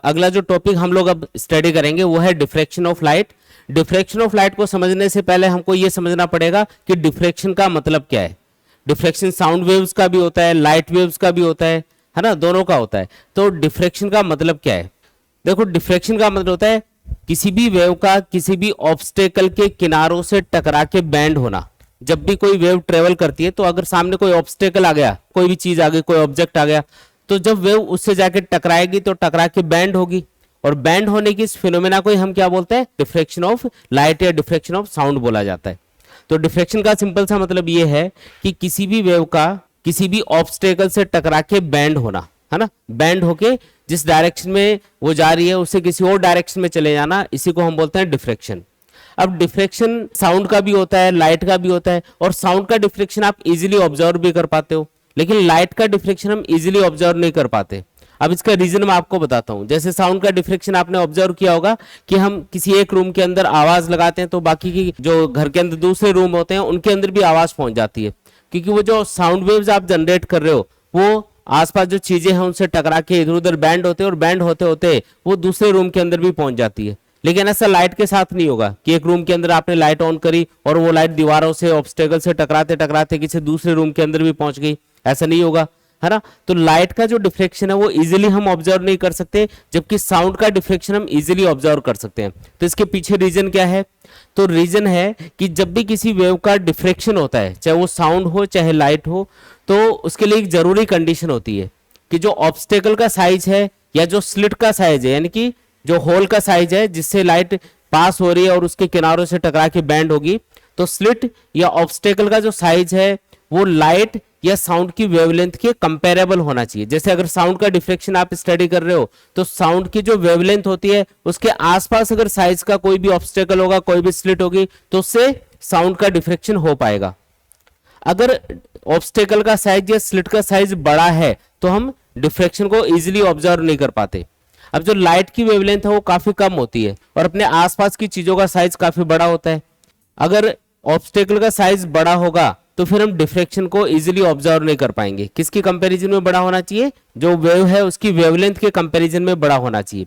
अगला जो टॉपिक हम लोग अब स्टडी करेंगे वो है diffraction of light. Diffraction of light को समझने से पहले हमको ये समझना पड़ेगा कि डिफ्रैक्शन का मतलब क्या है। डिफ्रैक्शन साउंड वेव्स का भी होता है, लाइट वेव्स का भी होता है ना, दोनों का होता है। तो डिफ्रैक्शन का मतलब क्या है? देखो, डिफ्रैक्शन का मतलब होता है किसी भी वेव का किसी भी ऑब्स्टेकल के किनारों से टकरा के बैंड होना। जब भी कोई वेव ट्रेवल करती है तो अगर सामने कोई ऑब्स्टेकल आ गया, कोई भी चीज आ गई, कोई ऑब्जेक्ट आ गया, तो जब वेव उससे जाके टकराएगी तो टकरा के बैंड होगी, और बैंड होने की इस फिनोमेना को ही हम क्या बोलते हैं? डिफ्रैक्शन ऑफ लाइट या डिफ्रैक्शन ऑफ साउंड बोला जाता है। तो डिफ्रैक्शन का सिंपल सा मतलब ये है कि किसी भी वेव का किसी भी ऑब्स्टेकल से टकरा के बैंड होना, है ना, बैंड होके जिस डायरेक्शन में वो जा रही है उससे किसी और डायरेक्शन में चले जाना, इसी को हम बोलते हैं डिफ्रैक्शन। अब डिफ्रैक्शन साउंड का भी होता है, लाइट का भी होता है, और साउंड का डिफ्रैक्शन आप इजीली ऑब्जर्व भी कर पाते हो, लेकिन लाइट का डिफ्रैक्शन हम इजीली ऑब्जर्व नहीं कर पाते। अब इसका रीजन मैं आपको बताता हूं। जैसे साउंड का डिफ्रैक्शन आपने ऑब्जर्व किया होगा कि हम किसी एक रूम के अंदर आवाज लगाते हैं तो बाकी की जो घर के अंदर दूसरे रूम होते हैं उनके अंदर भी आवाज पहुंच जाती है, क्योंकि वो जो साउंड वेव्स आप जनरेट कर रहे हो वो आसपास जो चीजें हैं उनसे टकरा के इधर उधर बैंड होते हैं, और बैंड होते होते वो दूसरे रूम के अंदर भी पहुंच जाती है। लेकिन ऐसा लाइट के साथ नहीं होगा कि एक रूम के अंदर आपने लाइट ऑन करी और वो लाइट दीवारों से ऑब्स्टेकल से टकराते टकराते किसी दूसरे रूम के अंदर भी पहुंच गई, ऐसा नहीं होगा, है ना। तो लाइट का जो डिफ्रैक्शन है वो इजीली हम ऑब्जर्व नहीं कर सकते, जबकि साउंड का डिफ्रैक्शन हम इजीली ऑब्जर्व कर सकते हैं। तो इसके पीछे रीजन क्या है? तो रीजन है कि जब भी किसी वेव का डिफ्रैक्शन होता है, चाहे वो साउंड हो चाहे लाइट हो, तो उसके लिए एक जरूरी कंडीशन होती है कि जो ऑब्स्टेकल का साइज है या जो स्लिट का साइज है, यानी कि जो होल का साइज है जिससे लाइट पास हो रही है और उसके किनारों से टकरा के बैंड होगी, तो स्लिट या ऑब्स्टेकल का जो साइज है वो लाइट या साउंड की वेवलेंथ के कंपेरेबल होना चाहिए। जैसे अगर साउंड का डिफ्रैक्शन आप स्टडी कर रहे हो तो साउंड की जो वेवलेंथ होती है उसके आसपास अगर साइज का कोई भी ऑब्स्टेकल होगा, कोई भी स्लिट होगी, तो उससे साउंड का डिफ्रैक्शन हो पाएगा। अगर ऑब्स्टेकल का साइज या स्लिट का साइज बड़ा है तो हम डिफ्रैक्शन को इजीली ऑब्जर्व नहीं कर पाते। अब जो लाइट की वेवलेंथ है वो काफी कम होती है और अपने आसपास की चीजों का साइज काफी बड़ा होता है। अगर ऑब्स्टेकल का साइज बड़ा होगा तो फिर हम डिफ्रैक्शन को इजीली ऑब्जर्व नहीं कर पाएंगे। किसकी कंपैरिजन में बड़ा होना चाहिए? जो वेव है उसकी वेवलेंथ के कंपैरिजन में बड़ा होना चाहिए।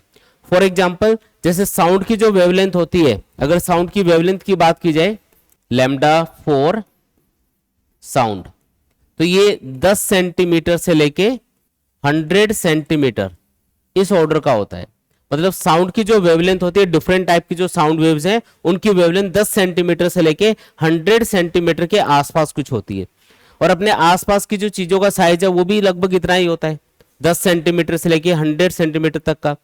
फॉर एग्जांपल, जैसे साउंड की जो वेवलेंथ होती है, अगर साउंड की वेवलेंथ की बात की जाए, लैम्डा फॉर साउंड, तो ये 10 सेंटीमीटर से लेके 100 सेंटीमीटर इस ऑर्डर का होता है। मतलब साउंड की जो वेवलेंथ होती है, डिफरेंट टाइप की जो साउंड वेव्स हैं उनकी वेवलेंथ 10 सेंटीमीटर से लेके 100 सेंटीमीटर के आसपास कुछ होती है, और अपने आसपास की जो चीजों का साइज है वो भी लगभग इतना ही होता है, 10 सेंटीमीटर से लेके 100 सेंटीमीटर तक का।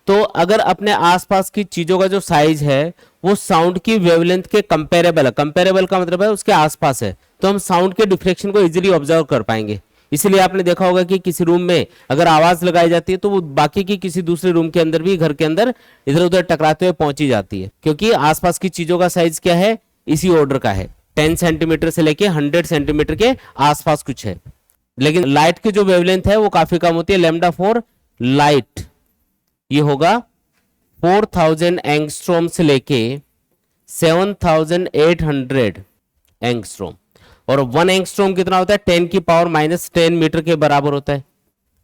तो अगर अपने आसपास की चीजों का जो साइज है वो साउंड की वेवलेंथ के कंपेरेबल है, कंपेरेबल का मतलब है उसके आसपास है, तो हम साउंड के डिफ्रैक्शन को इजीली ऑब्जर्व कर पाएंगे। इसलिए आपने देखा होगा कि किसी रूम में अगर आवाज लगाई जाती है तो वो बाकी की किसी दूसरे रूम के अंदर भी, घर के अंदर इधर उधर टकराते हुए पहुंची जाती है, क्योंकि आसपास की चीजों का साइज क्या है? इसी ऑर्डर का है, 10 सेंटीमीटर से लेके 100 सेंटीमीटर के आसपास कुछ है। लेकिन लाइट की जो वेवलेंथ है वो काफी कम होती है। लैम्डा फॉर लाइट ये होगा 4000 एंगस्ट्रॉम से लेके 7800 एंगस्ट्रॉम, और 1 एंगस्ट्रॉम कितना होता है? 10 की पावर -10 मीटर के बराबर होता है।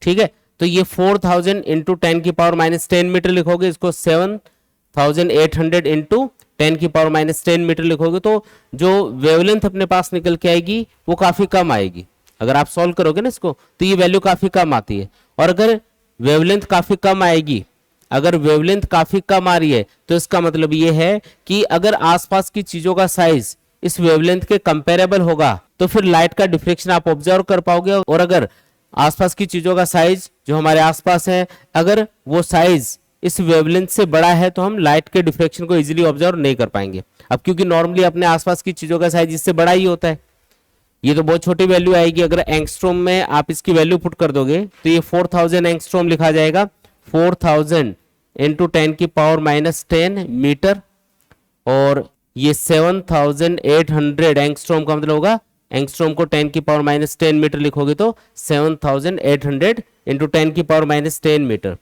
ठीक है, तो ये 4000 इंटू 10 की पावर -10 मीटर लिखोगे, इसको 7800 इंटू 10 की पावर -10 मीटर लिखोगे, तो जो वेवलेंथ अपने पास निकल के आएगी वो काफी कम आएगी। अगर आप सॉल्व करोगे ना इसको तो ये वैल्यू काफी कम आती है। और अगर वेवलेंथ काफी कम आएगी, अगर वेवलेंथ काफी कम आ रही है तो इसका मतलब ये है कि अगर आसपास की चीजों का साइज इस वेवलेंथ के कंपेरेबल होगा तो फिर लाइट का डिफ्रैक्शन आप ऑब्जर्व कर पाओगे। और अगर आसपास की चीजों का साइज जो हमारे आसपास है, अगर वो साइज इस वेवलेंथ से बड़ा है तो हम लाइट के डिफ्रैक्शन को इजीली ऑब्जर्व नहीं कर पाएंगे। अब क्योंकि नॉर्मली अपने आसपास की चीजों का साइज इससे बड़ा ही होता है, ये तो बहुत छोटी वैल्यू आएगी। अगर एंगस्ट्रॉम में आप इसकी वैल्यू पुट कर दोगे तो ये 4000 एंगस्ट्रॉम लिखा जाएगा, 4000 इंटू 10 की पावर -10 मीटर, और ये 7800 एंगस्ट्रॉम का मतलब होगा, एंगस्ट्रॉम को 10 की पावर -10 मीटर लिखोगे तो 7800 इंटू 10 की पावर -10 मीटर।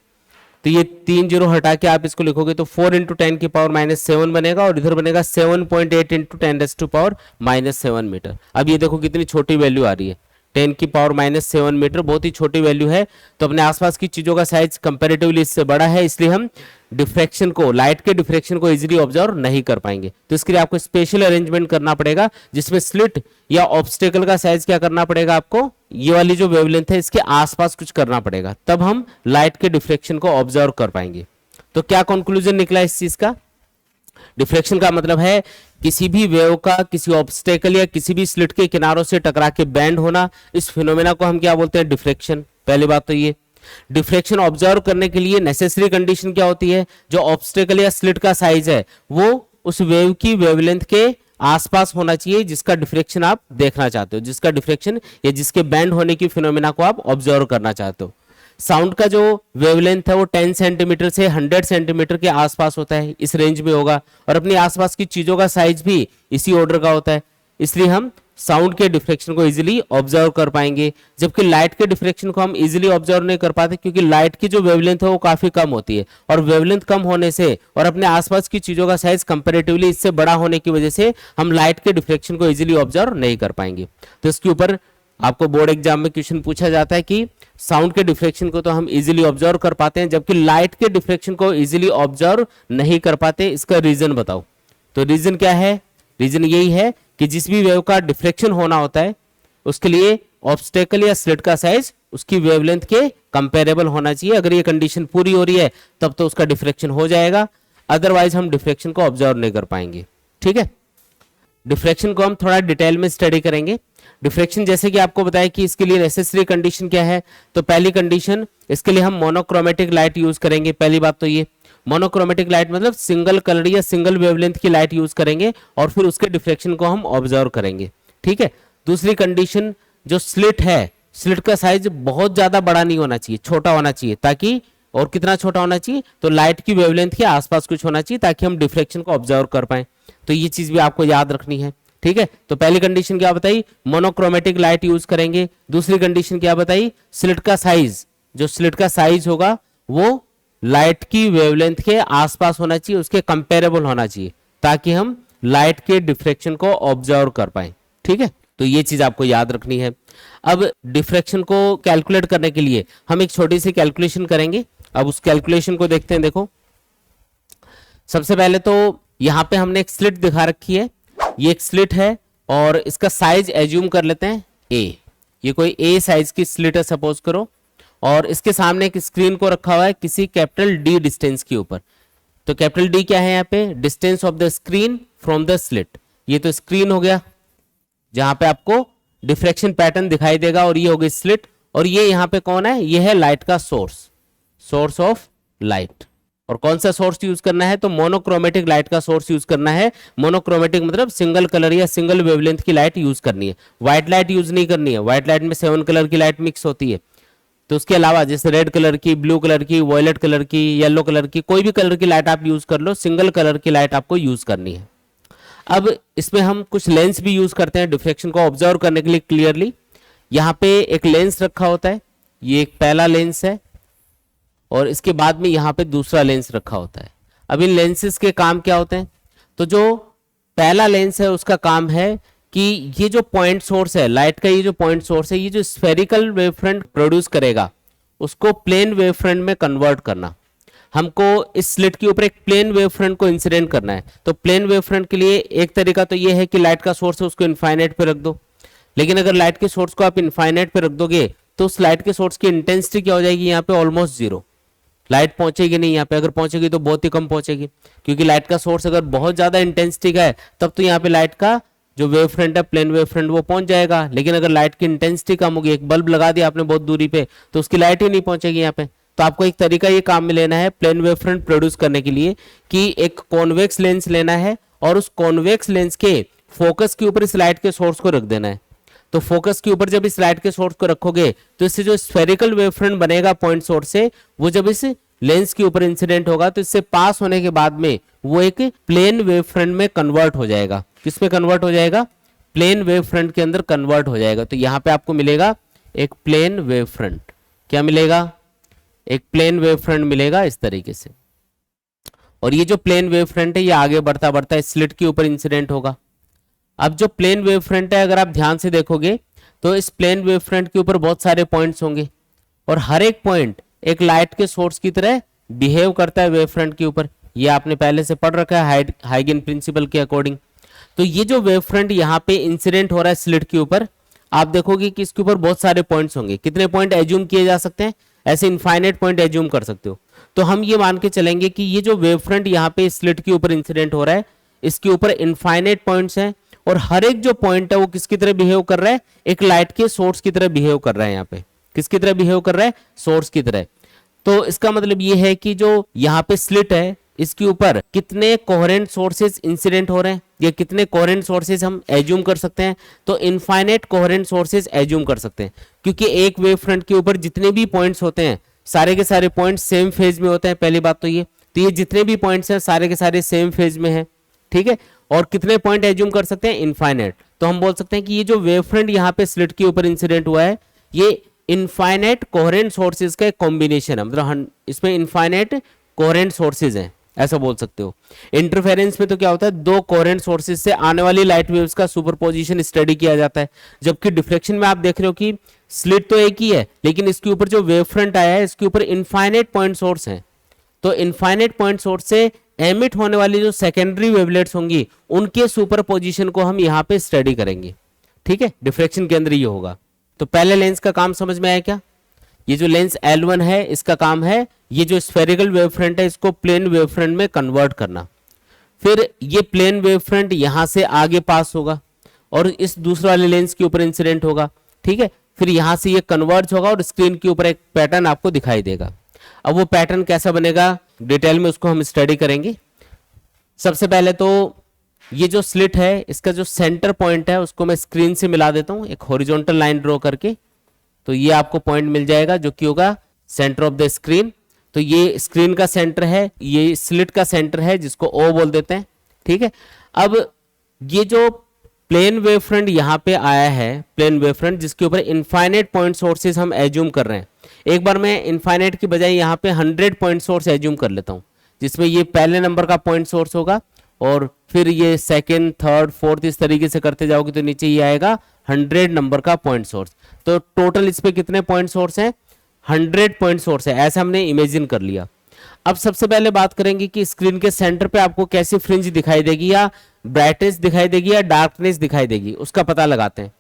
तो ये 3 जीरो हटा के आप इसको लिखोगे तो 4 इंटू 10 की पावर -7 बनेगा, और इधर बनेगा 7.8 इंटू 10 टू पावर -7 मीटर। अब ये देखो कितनी छोटी वैल्यू आ रही है, 10⁻⁷ मीटर, बहुत ही छोटी वैल्यू है। तो अपने आसपास की चीजों का साइज कंपैरेटिवली इससे बड़ा है, इसलिए हम डिफ्रैक्शन को, लाइट के डिफ्रैक्शन को इजीली ऑब्जर्व नहीं कर पाएंगे। तो इसके लिए आपको स्पेशल अरेंजमेंट करना पड़ेगा, जिसमें स्लिट या ऑब्स्टेकल का साइज क्या करना पड़ेगा आपको, ये वाली जो वेवलेंथ है इसके आसपास कुछ करना पड़ेगा, तब हम लाइट के डिफ्रैक्शन को ऑब्जर्व कर पाएंगे। तो क्या कंक्लूजन निकला इस चीज का? डिफ्रैक्शन का मतलब है किसी भी वेव का किसी ऑब्स्टेकल या किसी भी स्लिट के किनारों से टकरा के बैंड होना। इस फिनोमेना को हम क्या बोलते हैं? डिफ्रैक्शन। पहली बात तो ये, डिफ्रैक्शन ऑब्जर्व करने के लिए नेसेसरी कंडीशन क्या होती है? जो ऑब्स्टेकल या स्लिट का साइज है वो उस वेव की वेवलेंथ के आसपास होना चाहिए जिसका डिफ्रैक्शन आप देखना चाहते हो, जिसका डिफ्रैक्शन या जिसके बैंड होने की फिनोमेना को आप ऑब्जर्व करना चाहते हो। साउंड का जो वेवलेंथ है वो 10 सेंटीमीटर से 100 सेंटीमीटर के आसपास होता है, इस रेंज में होगा, और अपनी आसपास की चीजों का साइज भी इसी ऑर्डर का होता है, इसलिए हम साउंड के डिफ्रैक्शन को इजीली ऑब्जर्व कर पाएंगे। जबकि लाइट के डिफ्रैक्शन को हम इजीली ऑब्जर्व नहीं कर पाते, क्योंकि लाइट की जो वेवलेंथ है वो काफी कम होती है, और वेवलेंथ कम होने से और अपने आसपास की चीजों का साइज कंपैरेटिवली इससे बड़ा होने की वजह से हम लाइट के डिफ्रैक्शन को इजीली ऑब्जर्व नहीं कर पाएंगे। तो इसके ऊपर आपको बोर्ड एग्जाम में क्वेश्चन पूछा जाता है कि साउंड के डिफ्रैक्शन को तो हम इजीली ऑब्जर्व कर पाते हैं, जबकि लाइट के डिफ्रैक्शन को इजीली ऑब्जर्व नहीं कर पाते, इसका रीजन बताओ। तो रीजन क्या है? रीजन यही है कि जिस भी वेव का डिफ्रैक्शन होना होता है उसके लिए ऑब्स्टेकल या स्लिट का साइज उसकी वेवलेंथ के कंपेरेबल होना चाहिए। अगर ये कंडीशन पूरी हो रही है तब तो उसका डिफ्रैक्शन हो जाएगा, अदरवाइज हम डिफ्रैक्शन को ऑब्जर्व नहीं कर पाएंगे। ठीक है, डिफ्रैक्शन को हम थोड़ा डिटेल में स्टडी करेंगे। डिफ्रैक्शन जैसे कि आपको बताया कि इसके लिए नेसेसरी कंडीशन क्या है, तो पहली कंडीशन, इसके लिए हम मोनोक्रोमेटिक लाइट यूज करेंगे। पहली बात तो ये, मोनोक्रोमेटिक लाइट मतलब सिंगल कलर या सिंगल वेवलेंथ की लाइट यूज करेंगे और फिर उसके डिफ्रैक्शन को हम ऑब्जर्व करेंगे। ठीक है, दूसरी कंडीशन, जो स्लिट है, स्लिट का साइज बहुत ज्यादा बड़ा नहीं होना चाहिए, छोटा होना चाहिए, ताकि, और कितना छोटा होना चाहिए, तो लाइट की वेवलेंथ के आसपास कुछ होना चाहिए ताकि हम डिफ्रैक्शन को ऑब्जर्व कर पाए। तो ये चीज भी आपको याद रखनी है। ठीक है, तो पहली कंडीशन क्या बताई? मोनोक्रोमेटिक लाइट यूज करेंगे। दूसरी कंडीशन क्या बताई? स्लिट का साइज, जो स्लिट का साइज होगा वो लाइट की वेवलेंथ के आसपास होना चाहिए, उसके कंपेरेबल होना चाहिए, ताकि हम लाइट के डिफ्रैक्शन को ऑब्जर्व कर पाए। ठीक है, तो ये चीज आपको याद रखनी है। अब डिफ्रैक्शन को कैलकुलेट करने के लिए हम एक छोटी सी कैलकुलेशन करेंगे। अब उस कैलकुलेशन को देखते हैं। देखो, सबसे पहले तो यहां पे हमने एक स्लिट दिखा रखी है, ये एक स्लिट है और इसका साइज एज्यूम कर लेते हैं ए। ये कोई ए साइज की स्लिट है सपोज करो, और इसके सामने एक स्क्रीन को रखा हुआ है किसी कैपिटल डी डिस्टेंस के ऊपर। तो कैपिटल डी क्या है यहाँ पे? Distance of the screen from the slit. ये तो स्क्रीन हो गया जहां पे आपको डिफ्रैक्शन पैटर्न दिखाई देगा, और ये हो गई स्लिट, और ये यहाँ पे कौन है? ये है लाइट का सोर्स, सोर्स ऑफ लाइट। और कौन सा सोर्स यूज करना है? तो मोनोक्रोमेटिक लाइट का सोर्स यूज करना है। मोनोक्रोमेटिक मतलब सिंगल कलर या सिंगल वेवलेंथ की लाइट यूज करनी है, व्हाइट लाइट यूज नहीं करनी है। व्हाइट लाइट में 7 कलर की लाइट मिक्स होती है, तो उसके अलावा जैसे रेड कलर की, ब्लू कलर की, वॉयलेट कलर की, येलो कलर की, कोई भी कलर की लाइट आप यूज कर लो, सिंगल कलर की लाइट आपको यूज करनी है। अब इसमें हम कुछ लेंस भी यूज करते हैं डिफ्रैक्शन को ऑब्जर्व करने के लिए क्लियरली। यहाँ पे एक लेंस रखा होता है, ये एक पहला लेंस है, और इसके बाद में यहाँ पे दूसरा लेंस रखा होता है। अब इन लेंसेज के काम क्या होते हैं? तो जो पहला लेंस है उसका काम है कि ये जो पॉइंट सोर्स है लाइट का, ये जो पॉइंट सोर्स है, ये जो स्फेरिकल वेव फ्रंट प्रोड्यूस करेगा उसको प्लेन वेव फ्रंट में कन्वर्ट करना। हमको इस स्लिट के ऊपर एक प्लेन वेव फ्रंट को इंसिडेंट करना है। तो प्लेन वेव फ्रंट के लिए एक तरीका तो ये है कि लाइट का सोर्स है उसको इनफाइनाइट पे रख दो, लेकिन अगर लाइट के सोर्स को आप इनफाइनाइट पे रख दोगे तो उस लाइट के सोर्स की इंटेंसिटी क्या हो जाएगी? यहाँ पे ऑलमोस्ट जीरो, लाइट पहुंचेगी नहीं। यहाँ पे अगर पहुंचेगी तो बहुत ही कम पहुंचेगी, क्योंकि लाइट का सोर्स अगर बहुत ज्यादा इंटेंसिटी का है तब तो यहाँ पे लाइट का जो वेव फ्रंट है, प्लेन वेव फ्रंट, वो पहुंच जाएगा। लेकिन अगर लाइट की इंटेंसिटी कम होगी, एक बल्ब लगा दिया आपने बहुत दूरी पे, तो उसकी लाइट ही नहीं पहुंचेगी यहाँ पे। तो आपको एक तरीका ये काम में लेना है प्लेन वेव फ्रंट प्रोड्यूस करने के लिए कि एक कॉन्वेक्स लेंस लेना है और उस कॉन्वेक्स लेंस के फोकस के ऊपर इस लाइट के सोर्स को रख देना है। तो फोकस के ऊपर जब इस लाइट के सोर्स को रखोगे तो इससे जो स्फेरिकल वेव फ्रंट बनेगा पॉइंट सोर्स से, वो जब इस लेंस के ऊपर इंसिडेंट होगा तो इससे पास होने के बाद में वो एक प्लेन वेव फ्रंट में कन्वर्ट हो जाएगा। किसमें कन्वर्ट हो जाएगा? प्लेन वेव फ्रंट के अंदर कन्वर्ट हो जाएगा। तो यहां पे आपको मिलेगा एक प्लेन वेव फ्रंट। क्या मिलेगा? एक प्लेन वेव फ्रंट मिलेगा इस तरीके से। और ये जो प्लेन वेव फ्रंट है ये आगे बढ़ता बढ़ता स्लिट के ऊपर इंसिडेंट होगा। अब जो प्लेन वेव फ्रंट है, अगर आप ध्यान से देखोगे तो इस प्लेन वेव फ्रंट के ऊपर बहुत सारे पॉइंट्स होंगे और हर एक पॉइंट एक लाइट के सोर्स की तरह बिहेव करता है वेव फ्रंट के ऊपर। ये आपने पहले से पढ़ रखा है हाइगन प्रिंसिपल के अकॉर्डिंग। तो ये जो वेव फ्रंट यहाँ पे इंसिडेंट हो रहा है स्लिट के ऊपर, आप देखोगे कि इसके ऊपर बहुत सारे पॉइंट्स होंगे। कितने पॉइंट एज्यूम किए जा सकते हैं? ऐसे इनफाइनाइट पॉइंट एज्यूम कर सकते हो। तो हम ये मान के चलेंगे कि ये जो वेव फ्रंट यहाँ पे स्लिट के ऊपर इंसिडेंट हो रहा है, इसके ऊपर इनफाइनाइट पॉइंट्स हैं और हर एक जो पॉइंट है वो किसकी तरह बिहेव कर रहा है? एक लाइट के सोर्स की तरह बिहेव कर रहा है। यहाँ पे किसकी तरह बिहेव कर रहा है? सोर्स की तरह। तो इसका मतलब ये है कि जो यहाँ पे स्लिट है इसके ऊपर कितने कोहेरेंट सोर्सेज इंसिडेंट हो रहे हैं, या कितने कोहेरेंट सोर्सेज हम एज्यूम कर सकते हैं? तो इनफाइनाइट कोहेरेंट सोर्सेज एज्यूम कर सकते हैं, क्योंकि एक वेव फ्रंट के ऊपर जितने भी पॉइंट्स होते हैं सारे के सारे पॉइंट्स सेम फेज में होते हैं। पहली बात तो ये जितने भी पॉइंट्स हैं सारे के सारे सेम फेज में हैं, ठीक है। और कितने पॉइंट एज्यूम कर सकते हैं? इनफाइनाइट। तो हम बोल सकते हैं कि ये जो वेव फ्रंट यहाँ पे स्लिट के ऊपर इंसिडेंट हुआ है, ये इनफाइनाइट कोहेरेंट सोर्सेज का एक कॉम्बिनेशन है। मतलब इसमें इनफाइनाइट कोहेरेंट सोर्सेज हैं, ऐसा बोल सकते हो। इंटरफेरेंस में तो क्या होता है? दो कोहेरेंट सोर्सेज से आने वाली लाइट वेव्स का सुपरपोजिशन स्टडी किया जाता है। जबकि डिफ्लेक्शन में आप देख रहे हो कि स्लिट तो एक ही है, लेकिन इसके ऊपर जो वेव फ्रंट आया है इसके ऊपर इनफाइनाइट पॉइंट सोर्स हैं। तो इनफाइनाइट पॉइंट सोर्स से एमिट होने वाली जो सेकेंडरी वेवलेट्स होंगी उनके सुपरपोजिशन को हम यहाँ पे स्टडी करेंगे, ठीक है। डिफ्रेक्शन के अंदर ये होगा। तो पहले लेंस का काम समझ में आया क्या? ये जो लेंस L1 है इसका काम है ये जो स्फेरिकल वेव फ्रंट है इसको प्लेन वेव फ्रंट में कन्वर्ट करना। फिर ये प्लेन वेव फ्रंट यहां से आगे पास होगा और इस दूसरे वाले लेंस के ऊपर इंसिडेंट होगा, ठीक है। फिर यहां से ये कन्वर्ज होगा और स्क्रीन के ऊपर एक पैटर्न आपको दिखाई देगा। अब वो पैटर्न कैसा बनेगा डिटेल में उसको हम स्टडी करेंगे। सबसे पहले तो ये जो स्लिट है इसका जो सेंटर पॉइंट है उसको मैं स्क्रीन से मिला देता हूं एक हॉरिजॉन्टल लाइन ड्रॉ करके। तो ये आपको पॉइंट मिल जाएगा जो कि होगा सेंटर ऑफ द स्क्रीन। तो ये स्क्रीन का सेंटर है, ये स्लिट का सेंटर है जिसको O बोल देते हैं, ठीक है। अब ये जो प्लेन वेव फ्रंट यहाँ पे आया है, प्लेन वेव फ्रंट जिसके ऊपर इनफाइनाइट पॉइंट सोर्सेज हम एज्यूम कर रहे हैं। एक बार मैं इनफाइनाइट की बजाय यहाँ पे 100 पॉइंट सोर्स एज्यूम कर लेता हूँ, जिसमें ये पहले नंबर का पॉइंट सोर्स होगा और फिर ये सेकेंड, थर्ड, फोर्थ इस तरीके से करते जाओगे तो नीचे ये आएगा 100 नंबर का पॉइंट सोर्स। तो टोटल इस पे कितने पॉइंट सोर्स हैं? 100 पॉइंट सोर्स है, ऐसा हमने इमेजिन कर लिया। अब सबसे पहले बात करेंगे कि स्क्रीन के सेंटर पे आपको कैसी फ्रिंज दिखाई देगी, या ब्राइटनेस दिखाई देगी या डार्कनेस दिखाई देगी, उसका पता लगाते हैं।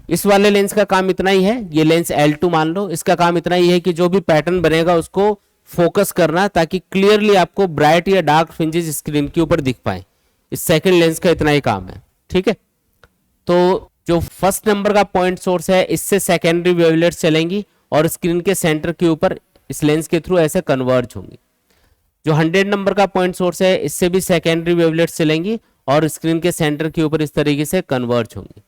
इस वाले लेंस का काम इतना ही है, ये लेंस L2 मान लो, इसका काम इतना ही है कि जो भी पैटर्न बनेगा उसको फोकस करना ताकि क्लियरली आपको ब्राइट या डार्क फ्रिंजेस स्क्रीन के ऊपर दिख पाए। इस सेकंड लेंस का इतना ही काम है, ठीक है। तो जो फर्स्ट नंबर का पॉइंट सोर्स है इससे सेकेंडरी वेवलेट्स चलेंगी और स्क्रीन के सेंटर के ऊपर इस लेंस के थ्रू ऐसे कन्वर्ज होंगी। जो 100 नंबर का पॉइंट सोर्स है इससे भी सेकेंडरी वेवलेट्स चलेंगी और स्क्रीन के सेंटर के ऊपर इस तरीके से कन्वर्ज होंगी।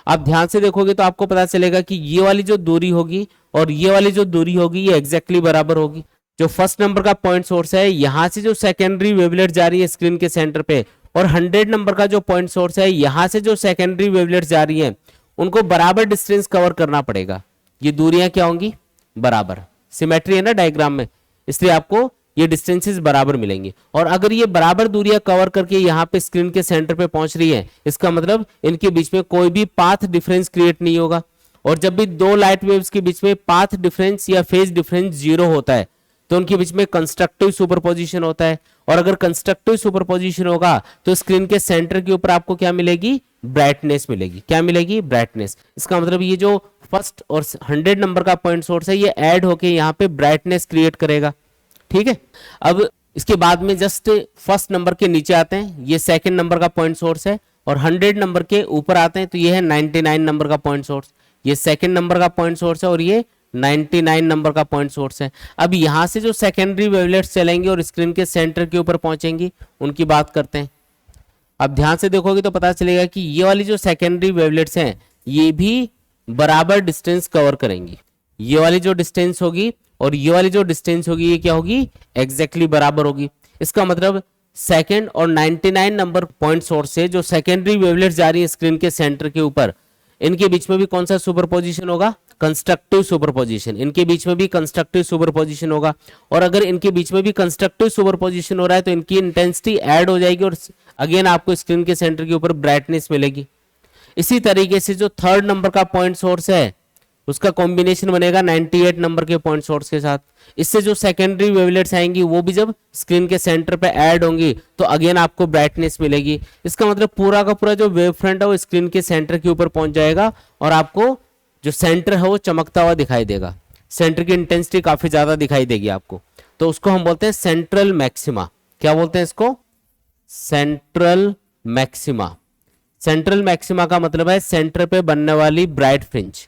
आप ध्यान से देखोगे तो आपको पता चलेगा कि ये वाली जो दूरी होगी और ये वाली जो दूरी होगी ये एग्जैक्टली बराबर होगी। जो फर्स्ट नंबर का पॉइंट सोर्स है यहां से जो सेकेंडरी वेवलेट जा रही है स्क्रीन के सेंटर पे, और 100 नंबर का जो पॉइंट सोर्स है यहां से जो सेकेंडरी वेवलेट जा रही हैं उनको बराबर डिस्टेंस कवर करना पड़ेगा। ये दूरियां क्या होंगी? बराबर। सिमेट्री है ना डायग्राम में, इसलिए आपको ये डिस्टेंसेस बराबर मिलेंगे। और अगर ये बराबर दूरियां कवर करके यहाँ पे स्क्रीन के सेंटर पे पहुंच रही है, इसका मतलब इनके बीच में कोई भी पाथ डिफरेंस क्रिएट नहीं होगा। और जब भी दो लाइट वेव्स के बीच में पाथ डिफरेंस या फेज डिफरेंस 0 होता है तो उनके बीच में कंस्ट्रक्टिव सुपरपोजिशन होता है। और अगर कंस्ट्रक्टिव सुपरपोजिशन होगा तो स्क्रीन के सेंटर के ऊपर आपको क्या मिलेगी? ब्राइटनेस मिलेगी। क्या मिलेगी? ब्राइटनेस। इसका मतलब ये जो फर्स्ट और 100 नंबर का पॉइंट सोर्स है ये ऐड होके यहाँ पे ब्राइटनेस क्रिएट करेगा, ठीक है। अब इसके बाद में जस्ट फर्स्ट नंबर के नीचे आते हैं, ये सेकंड नंबर का पॉइंट सोर्स है, और 100 नंबर के ऊपर आते हैं तो ये है 99 नंबर का पॉइंट सोर्स। ये सेकंड नंबर का पॉइंट सोर्स है और ये 99 नंबर का पॉइंट सोर्स है। अब यहां से जो सेकेंडरी वेवलेट्स चलेंगे और स्क्रीन के सेंटर के ऊपर पहुंचेंगी उनकी बात करते हैं। अब ध्यान से देखोगे तो पता चलेगा कि ये वाली जो सेकेंडरी वेवलेट्स हैं ये भी बराबर डिस्टेंस कवर करेंगी। ये वाली जो डिस्टेंस होगी और ये वाली जो डिस्टेंस होगी ये क्या होगी? एग्जैक्टली बराबर होगी। इसका मतलब सेकंड और 99 नंबर पॉइंट सोर्स से जो सेकेंडरी वेवलेट्स जा रही है स्क्रीन के सेंटर के ऊपर, इनके बीच में भी कौन सा सुपरपोजिशन होगा? Constructive superposition. इनके बीच में भी कंस्ट्रक्टिव सुपरपोजिशन होगा। और अगर इनके बीच में भी कंस्ट्रक्टिव सुपरपोजिशन हो रहा है तो इनकी इंटेंसिटी ऐड हो जाएगी और अगेन आपको स्क्रीन के सेंटर के ऊपर ब्राइटनेस मिलेगी। इसी तरीके से जो थर्ड नंबर का पॉइंट सोर्स है उसका कॉम्बिनेशन बनेगा 98 नंबर के पॉइंट सोर्स के साथ। इससे जो सेकेंडरी वेवलेट्स आएंगी वो भी जब स्क्रीन के सेंटर पे ऐड होंगी तो अगेन आपको ब्राइटनेस मिलेगी। इसका मतलब पूरा का पूरा जो वेव फ्रंट है वो स्क्रीन के सेंटर के ऊपर पहुंच जाएगा और आपको जो सेंटर है वो चमकता हुआ दिखाई देगा। सेंटर की इंटेंसिटी काफी ज्यादा दिखाई देगी आपको, तो उसको हम बोलते हैं सेंट्रल मैक्सिमा। क्या बोलते हैं इसको? Central maxima. सेंट्रल मैक्सिमा का मतलब है सेंटर पे बनने वाली ब्राइट फ्रिंज,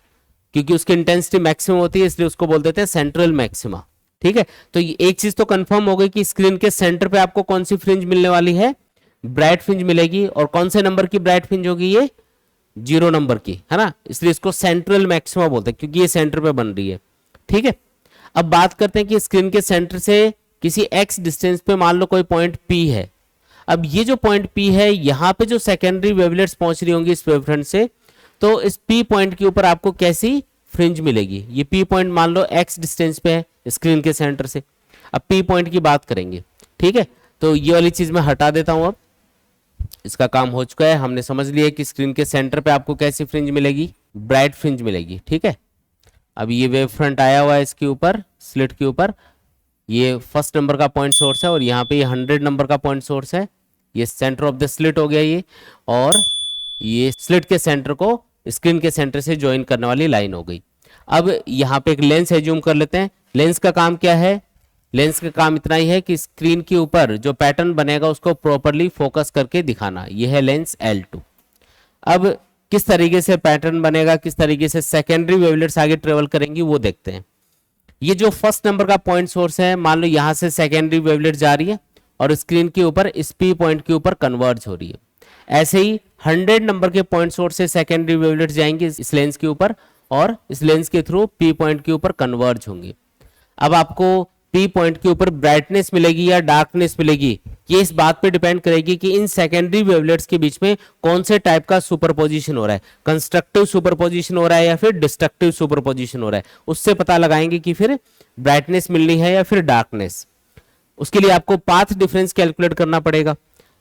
क्योंकि उसकी इंटेंसिटी मैक्सिमम होती है इसलिए उसको बोल देते हैं सेंट्रल मैक्सिमा। ठीक है, तो एक चीज तो कंफर्म हो गई कि स्क्रीन के सेंटर पे आपको कौन सी फ्रिंज मिलने वाली है? ब्राइट फ्रिंज मिलेगी। और कौन से नंबर की ब्राइट फ्रिंज होगी? ये 0 नंबर की, है ना, इसलिए इसको सेंट्रल मैक्सिमा बोलते हैं क्योंकि ये सेंटर पे बन रही है। ठीक है, अब बात करते हैं कि स्क्रीन के सेंटर से किसी x डिस्टेंस पे मान लो कोई पॉइंट P है। अब ये जो पॉइंट P है यहां पे जो सेकेंडरी वेवलेट्स पहुंच रही होंगी इस वेवफ्रंट से, तो इस P पॉइंट के ऊपर आपको कैसी फ्रिंज मिलेगी? ये P पॉइंट मान लो x डिस्टेंस पे है स्क्रीन के सेंटर से। अब P पॉइंट की बात करेंगे। ठीक है, तो ये वाली चीज मैं हटा देता हूं। अब इसका काम हो चुका है, हमने समझ लिया कि स्क्रीन के सेंटर पे आपको कैसी फ्रिंज मिलेगी? ब्राइट फ्रिंज मिलेगी। ठीक है, अब ये वेव फ्रंट आया हुआ है इसके ऊपर, स्लिट के ऊपर, ये फर्स्ट नंबर का पॉइंट सोर्स है और यहाँ पे ये 100 नंबर का पॉइंट सोर्स है। ये सेंटर ऑफ द स्लिट हो गया ये, और ये स्लिट के सेंटर को स्क्रीन के सेंटर से ज्वाइन करने वाली लाइन हो गई। अब यहाँ पे एक लेंस एज्यूम कर लेते हैं। लेंस का काम क्या है? लेंस का काम इतना ही है कि स्क्रीन के ऊपर जो पैटर्न बनेगा उसको प्रॉपरली फोकस करके दिखाना। ये है लेंस L2। अब किस तरीके से पैटर्न बनेगा, किस तरीके से सेकेंडरी वेवलेट्स आगे ट्रेवल करेंगी वो देखते हैं। ये जो फर्स्ट नंबर का पॉइंट सोर्स है, मान लो यहां से सेकेंडरी वेवलेट जा रही है और स्क्रीन के ऊपर इस P पॉइंट के ऊपर कन्वर्ज हो रही है। ऐसे ही 100 नंबर के पॉइंट सोर्स से सेकेंडरी वेवलेट जाएंगे इस लेंस के ऊपर और इस लेंस के थ्रू P पॉइंट के ऊपर कन्वर्ज होंगे। अब आपको P पॉइंट के ऊपर ब्राइटनेस मिलेगी या डार्कनेस मिलेगी, ये इस बात पे डिपेंड करेगी कि इन सेकेंडरी वेवलेट्स के बीच में कौन से टाइप का सुपरपोजिशन हो रहा है, कंस्ट्रक्टिव सुपरपोजिशन हो रहा है या फिर डिस्ट्रक्टिव सुपरपोजिशन हो रहा है। उससे पता लगाएंगे कि फिर ब्राइटनेस मिलनी है या फिर डार्कनेस। उसके लिए आपको पाथ डिफरेंस कैलकुलेट करना पड़ेगा।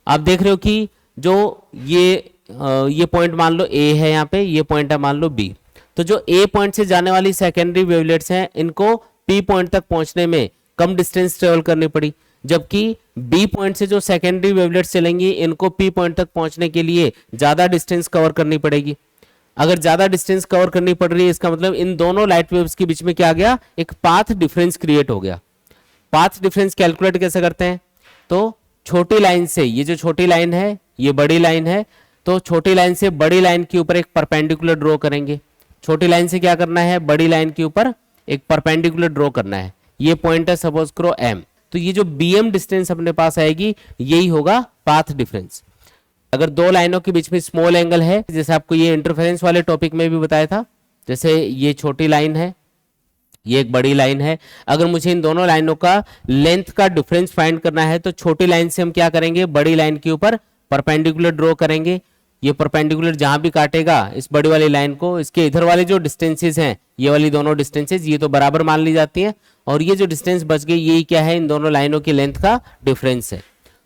आप देख रहे हो कि जो ये पॉइंट मान लो A है, यहाँ पे ये पॉइंट है मान लो B, तो जो A पॉइंट से जाने वाली सेकेंडरी वेवलेट्स हैं इनको P पॉइंट तक पहुंचने में कम डिस्टेंस ट्रेवल करनी पड़ी, जबकि B पॉइंट से जो सेकेंडरी वेवलेट्स चलेंगी इनको P पॉइंट तक पहुंचने के लिए ज्यादा डिस्टेंस कवर करनी पड़ेगी। अगर ज्यादा डिस्टेंस कवर करनी पड़ रही है इसका मतलब इन दोनों लाइट वेव्स के बीच में क्या आ गया? एक पाथ डिफरेंस क्रिएट हो गया। पाथ डिफरेंस कैलकुलेट कैसे करते हैं? तो छोटी लाइन से, ये जो छोटी लाइन है ये बड़ी लाइन है, तो छोटी लाइन से बड़ी लाइन के ऊपर एक परपेंडिकुलर ड्रॉ करेंगे। छोटी लाइन से क्या करना है? बड़ी लाइन के ऊपर एक परपेंडिकुलर ड्रॉ करना है। ये पॉइंट है सपोज करो M, तो ये जो BM डिस्टेंस अपने पास आएगी यही होगा पाथ डिफरेंस। अगर दो लाइनों के बीच में स्मॉल एंगल है, जैसे आपको ये इंटरफेरेंस वाले टॉपिक में भी बताया था, जैसे ये छोटी लाइन है ये एक बड़ी लाइन है, अगर मुझे इन दोनों लाइनों का लेंथ का डिफरेंस फाइंड करना है तो छोटी लाइन से हम क्या करेंगे? बड़ी लाइन के ऊपर परपेंडिकुलर ड्रॉ करेंगे। ये परपेंडिकुलर जहां भी काटेगा इस बड़ी वाली लाइन को, इसके इधर वाले जो डिस्टेंसेस हैं ये वाली दोनों डिस्टेंसेस ये तो बराबर मान ली जाती हैं, और ये जो डिस्टेंस बच गई यही क्या है? इन दोनों लाइनों की लेंथ का डिफरेंस है।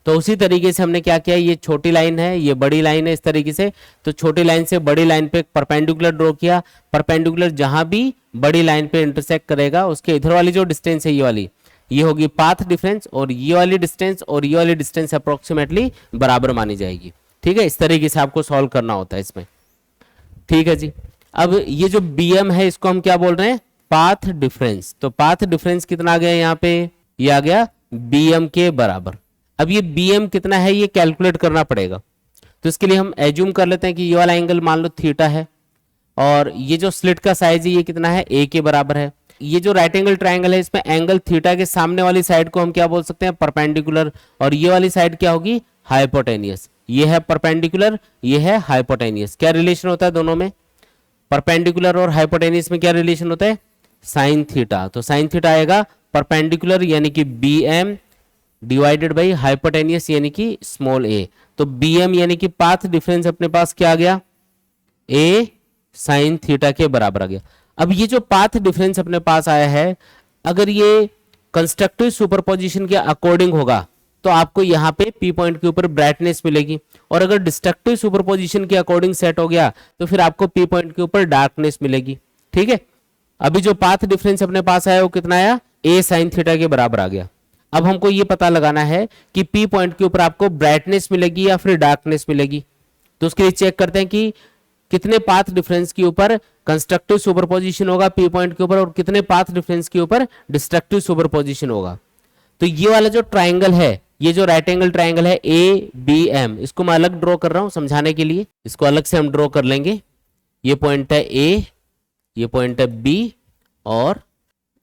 तो उसी तरीके से हमने क्या किया, ये छोटी लाइन है ये बड़ी लाइन है, इस तरीके से तो छोटी लाइन से बड़ी लाइन पे परपेंडिकुलर ड्रॉ किया। परपेंडिकुलर जहां भी बड़ी लाइन पे इंटरसेक्ट करेगा उसके इधर वाली जो डिस्टेंस है ये वाली, ये होगी पाथ डिफरेंस, और ये वाली डिस्टेंस और ये वाली डिस्टेंस अप्रोक्सीमेटली बराबर मानी जाएगी। ठीक है, इस तरीके से आपको सॉल्व करना होता है इसमें। ठीक है जी, अब ये जो BM है इसको हम क्या बोल रहे हैं? Path difference. तो पाथ डिफरेंस कितना आ गया यहाँ पे? ये आ गया BM के बराबर। अब ये BM कितना है ये कैलकुलेट करना पड़ेगा, तो इसके लिए हम एज्यूम कर लेते हैं कि ये वाला एंगल मान लो थीटा है, और ये जो स्लिट का साइज है ये कितना है? A के बराबर है। ये जो राइट एंगल ट्राइंगल है इसमें एंगल थीटा के सामने वाली साइड को हम क्या बोल सकते हैं? परपेंडिकुलर, और ये वाली साइड क्या होगी? हाइपोटेनियस। ये है परपेंडिकुलर, ये है हाइपोटेनियस। क्या रिलेशन होता है दोनों में? परपेंडिकुलर और हाइपोटेनियस में क्या रिलेशन होता है? Sine theta. तो साइन थीटा आएगा परपेंडिकुलर यानी कि BM डिवाइडेड बाई हाइपोटेनियस यानी कि स्मॉल a। तो BM यानी कि पाथ डिफरेंस अपने पास क्या आ गया? A साइन थीटा के बराबर आ गया। अब ये जो पाथ डिफरेंस अपने पास आया है, अगर ये कंस्ट्रक्टिव सुपरपोजिशन के अकॉर्डिंग होगा तो तो आपको यहाँ पे P पॉइंट के ऊपर ब्राइटनेस मिलेगी, और अगर डिस्ट्रक्टिव सुपरपोजिशन के अकॉर्डिंग सेट हो गया तो फिर आपको P पॉइंट के ऊपर डार्कनेस मिलेगी। ठीक है, अभी जो पाथ डिफरेंस अपने पास आया वो कितना आया, a sin थीटा के बराबर आ गया। अब हमको ये पता लगाना है कि P पॉइंट के ऊपर आपको ब्राइटनेस मिलेगी या फिर डार्कनेस मिलेगी। तो उसके लिए चेक करते हैं कि कितने पाथ डिफरेंस के ऊपर कंस्ट्रक्टिव सुपरपोजिशन होगा P पॉइंट के ऊपर और कितने पाथ डिफरेंस के ऊपर डिस्ट्रक्टिव सुपरपोजिशन होगा। तो ये वाला जो ट्राइंगल है, ये जो राइट एंगल ट्राइंगल है ABM, इसको मैं अलग ड्रॉ कर रहा हूं समझाने के लिए, इसको अलग से हम ड्रॉ कर लेंगे। ये पॉइंट है A, ये पॉइंट है B, और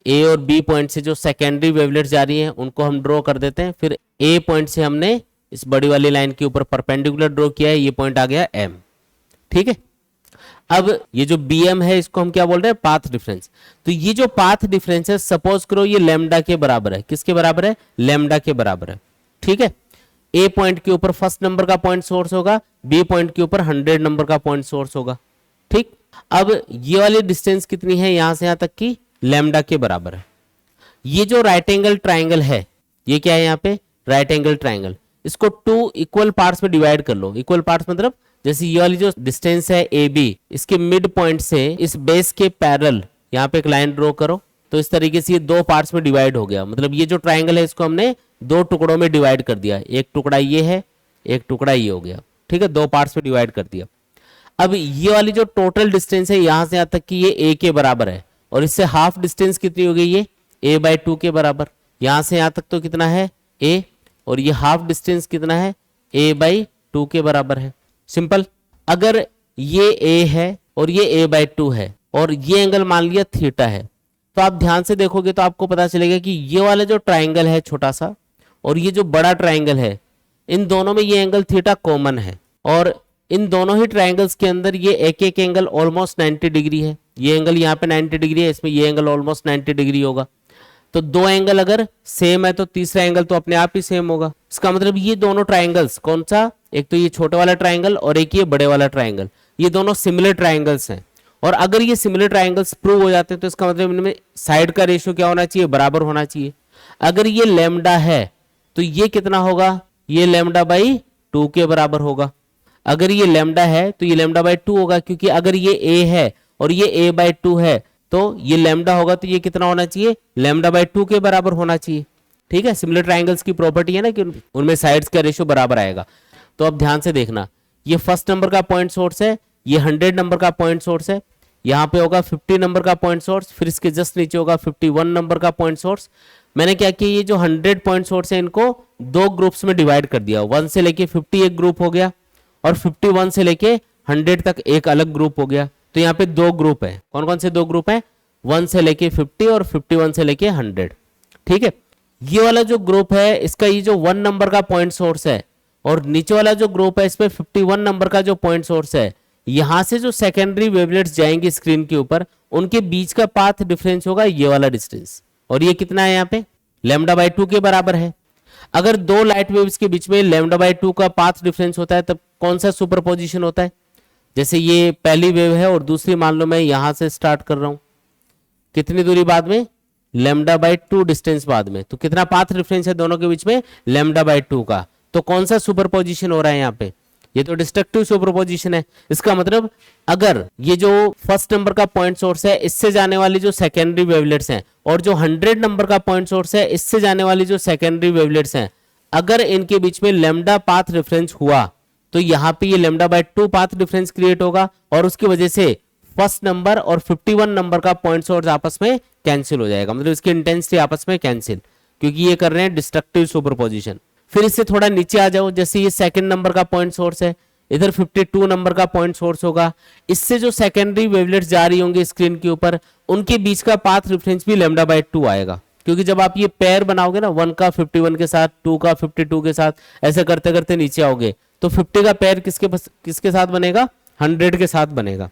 A और B पॉइंट से जो सेकेंडरी वेवलेट्स जा रही हैं उनको हम ड्रॉ कर देते हैं। फिर A पॉइंट से हमने इस बड़ी वाली लाइन के ऊपर परपेंडिकुलर ड्रॉ किया है, ये पॉइंट आ गया M। ठीक है, अब ये जो BM है इसको हम क्या बोल रहे हैं, पाथ डिफरेंस। तो ये जो पाथ डिफरेंस है, सपोज करो ये लैम्डा के बराबर है, किसके बराबर है, लैम्डा के बराबर है। ठीक है, A पॉइंट के ऊपर फर्स्ट नंबर का पॉइंट सोर्स होगा, B पॉइंट के ऊपर 100 नंबर का पॉइंट सोर्स होगा। ठीक, अब ये वाली डिस्टेंस कितनी है, यहां से यहां तक की लैम्डा के बराबर है। ये जो राइट एंगल ट्राइंगल है, ये क्या है यहाँ पे, राइट एंगल ट्राइंगल, इसको 2 इक्वल पार्ट्स में डिवाइड कर लो। इक्वल पार्ट्स मतलब जैसे ये वाली जो डिस्टेंस है AB, इसके मिड पॉइंट से इस बेस के पैरेलल यहाँ पे एक लाइन ड्रॉ करो, तो इस तरीके से ये 2 पार्ट्स में डिवाइड हो गया। मतलब ये जो ट्राइंगल है इसको हमने 2 टुकड़ों में डिवाइड कर दिया, एक टुकड़ा ये है, एक टुकड़ा ये हो गया। ठीक है, 2 पार्ट्स में डिवाइड कर दिया। अब ये वाली जो टोटल डिस्टेंस है यहां से यहां तक की ये A के बराबर है, और इससे हाफ डिस्टेंस कितनी हो गई, ये A/2 के बराबर। यहां से यहां तक तो कितना है A, और ये हाफ डिस्टेंस कितना है, A/2 के बराबर है। सिंपल, अगर ये A है और ये A/2 है और ये एंगल मान लिया थीटा है, तो आप ध्यान से देखोगे तो आपको पता चलेगा कि ये वाला जो ट्राइंगल है छोटा सा और ये जो बड़ा ट्राइंगल है, इन दोनों में ये एंगल थीटा कॉमन है, और इन दोनों ही ट्राइंगल्स के अंदर ये एक एक एंगल ऑलमोस्ट 90 डिग्री है। ये एंगल यहाँ पे 90 डिग्री है, इसमें ये एंगल ऑलमोस्ट 90 डिग्री होगा। तो 2 एंगल अगर सेम है तो तीसरा एंगल तो अपने आप ही सेम होगा। इसका मतलब ये दोनों ट्राइंगल्स, कौन सा, एक तो ये छोटे वाला ट्राइंगल और एक ये बड़े वाला ट्राइंगल, ये दोनों सिमिलर ट्राइंगल्स हैं। और अगर ये सिमिलर ट्राइंगल्स प्रूव हो जाते हैं तो इसका मतलब इनमें साइड का रेशियो क्या होना चाहिए, बराबर होना चाहिए। अगर ये लैम्डा है तो ये कितना होगा, ये λ/2 के बराबर होगा। अगर ये लैम्डा है तो ये λ/2 होगा, क्योंकि अगर ये A है और ये A/2 है तो ये लैम्डा होगा, तो ये कितना होना चाहिए, λ/2 के बराबर होना चाहिए। ठीक है, सिमिलर ट्राइंगल्स की प्रॉपर्टी है ना कि उनमें साइड्स का रेशियो बराबर आएगा। तो अब ध्यान से देखना, ये फर्स्ट नंबर का पॉइंट सोर्स है, ये 100 नंबर का पॉइंट सोर्स है, यहाँ पे होगा 50 नंबर का पॉइंट सोर्स, फिर इसके जस्ट नीचे होगा 51 नंबर का पॉइंट सोर्स। मैंने क्या किया, ये जो 100 पॉइंट सोर्स है इनको 2 ग्रुप्स में डिवाइड कर दिया। 1 से लेके 50 एक ग्रुप हो गया, और 51 से लेके 100 तक एक अलग ग्रुप हो गया। तो यहाँ पे 2 ग्रुप है, कौन कौन से 2 ग्रुप है, 1 से लेके 50 और 51 से लेके 100। ठीक है, ये वाला जो ग्रुप है इसका ये जो 1 नंबर का पॉइंट सोर्स है, और नीचे वाला जो ग्रुप है इसमें 51 नंबर का जो पॉइंट सोर्स है, यहां से जो सेकेंडरी वेवलेट्स जाएंगे स्क्रीन के ऊपर, उनके बीच का पाथ डिफरेंस होगा ये वाला डिस्टेंस, और ये कितना है यहाँ पे, λ/2 के बराबर है। अगर 2 लाइट वेव्स के बीच में λ/2 का पाथ डिफरेंस होता है तब कौन सा सुपरपोजिशन होता है, जैसे ये पहली वेव है और दूसरी मान लो मैं यहां से स्टार्ट कर रहा हूं, कितनी दूरी बाद में, λ/2 डिस्टेंस बाद में, तो कितना पाथ डिफरेंस है दोनों के बीच में, λ/2 का। तो कौन सा सुपरपोजिशन हो रहा है यहाँ पे, ये तो डिस्ट्रक्टिव सुपरपोजिशन है। इसका मतलब अगर ये जो फर्स्ट नंबर का पॉइंट सोर्स है इससे जाने वाली जो सेकेंडरी वेवलेट्स हैं, और जो 100 नंबर का पॉइंट सोर्स है इससे जाने वाली जो सेकेंडरी वेवलेट्स हैं, अगर इनके बीच में लैम्डा पाथ डिफरेंस हुआ तो यहाँ पे ये λ/2 पाथ डिफरेंस क्रिएट होगा, और उसकी वजह से फर्स्ट नंबर और 51 नंबर का पॉइंट सोर्स आपस में कैंसिल हो जाएगा, मतलब इसकी इंटेंसिटी आपस में कैंसिल, क्योंकि ये कर रहे हैं डिस्ट्रक्टिव सुपरपोजिशन। फिर इससे थोड़ा नीचे आ जाओ, जैसे ये सेकंड नंबर का पॉइंट सोर्स है, इधर 52 नंबर का पॉइंट सोर्स होगा, इससे जो सेकेंडरी वेवलेट्स जा रही होंगी स्क्रीन के ऊपर, उनके बीच का पाथ डिफरेंस भी λ/2 आएगा, क्योंकि जब आप ये पेयर बनाओगे ना, 1 का 51 के साथ, 2 का 52 के साथ, ऐसे करते करते नीचे आओगे तो 50 का पेयर किसके साथ बनेगा, 100 के साथ बनेगा।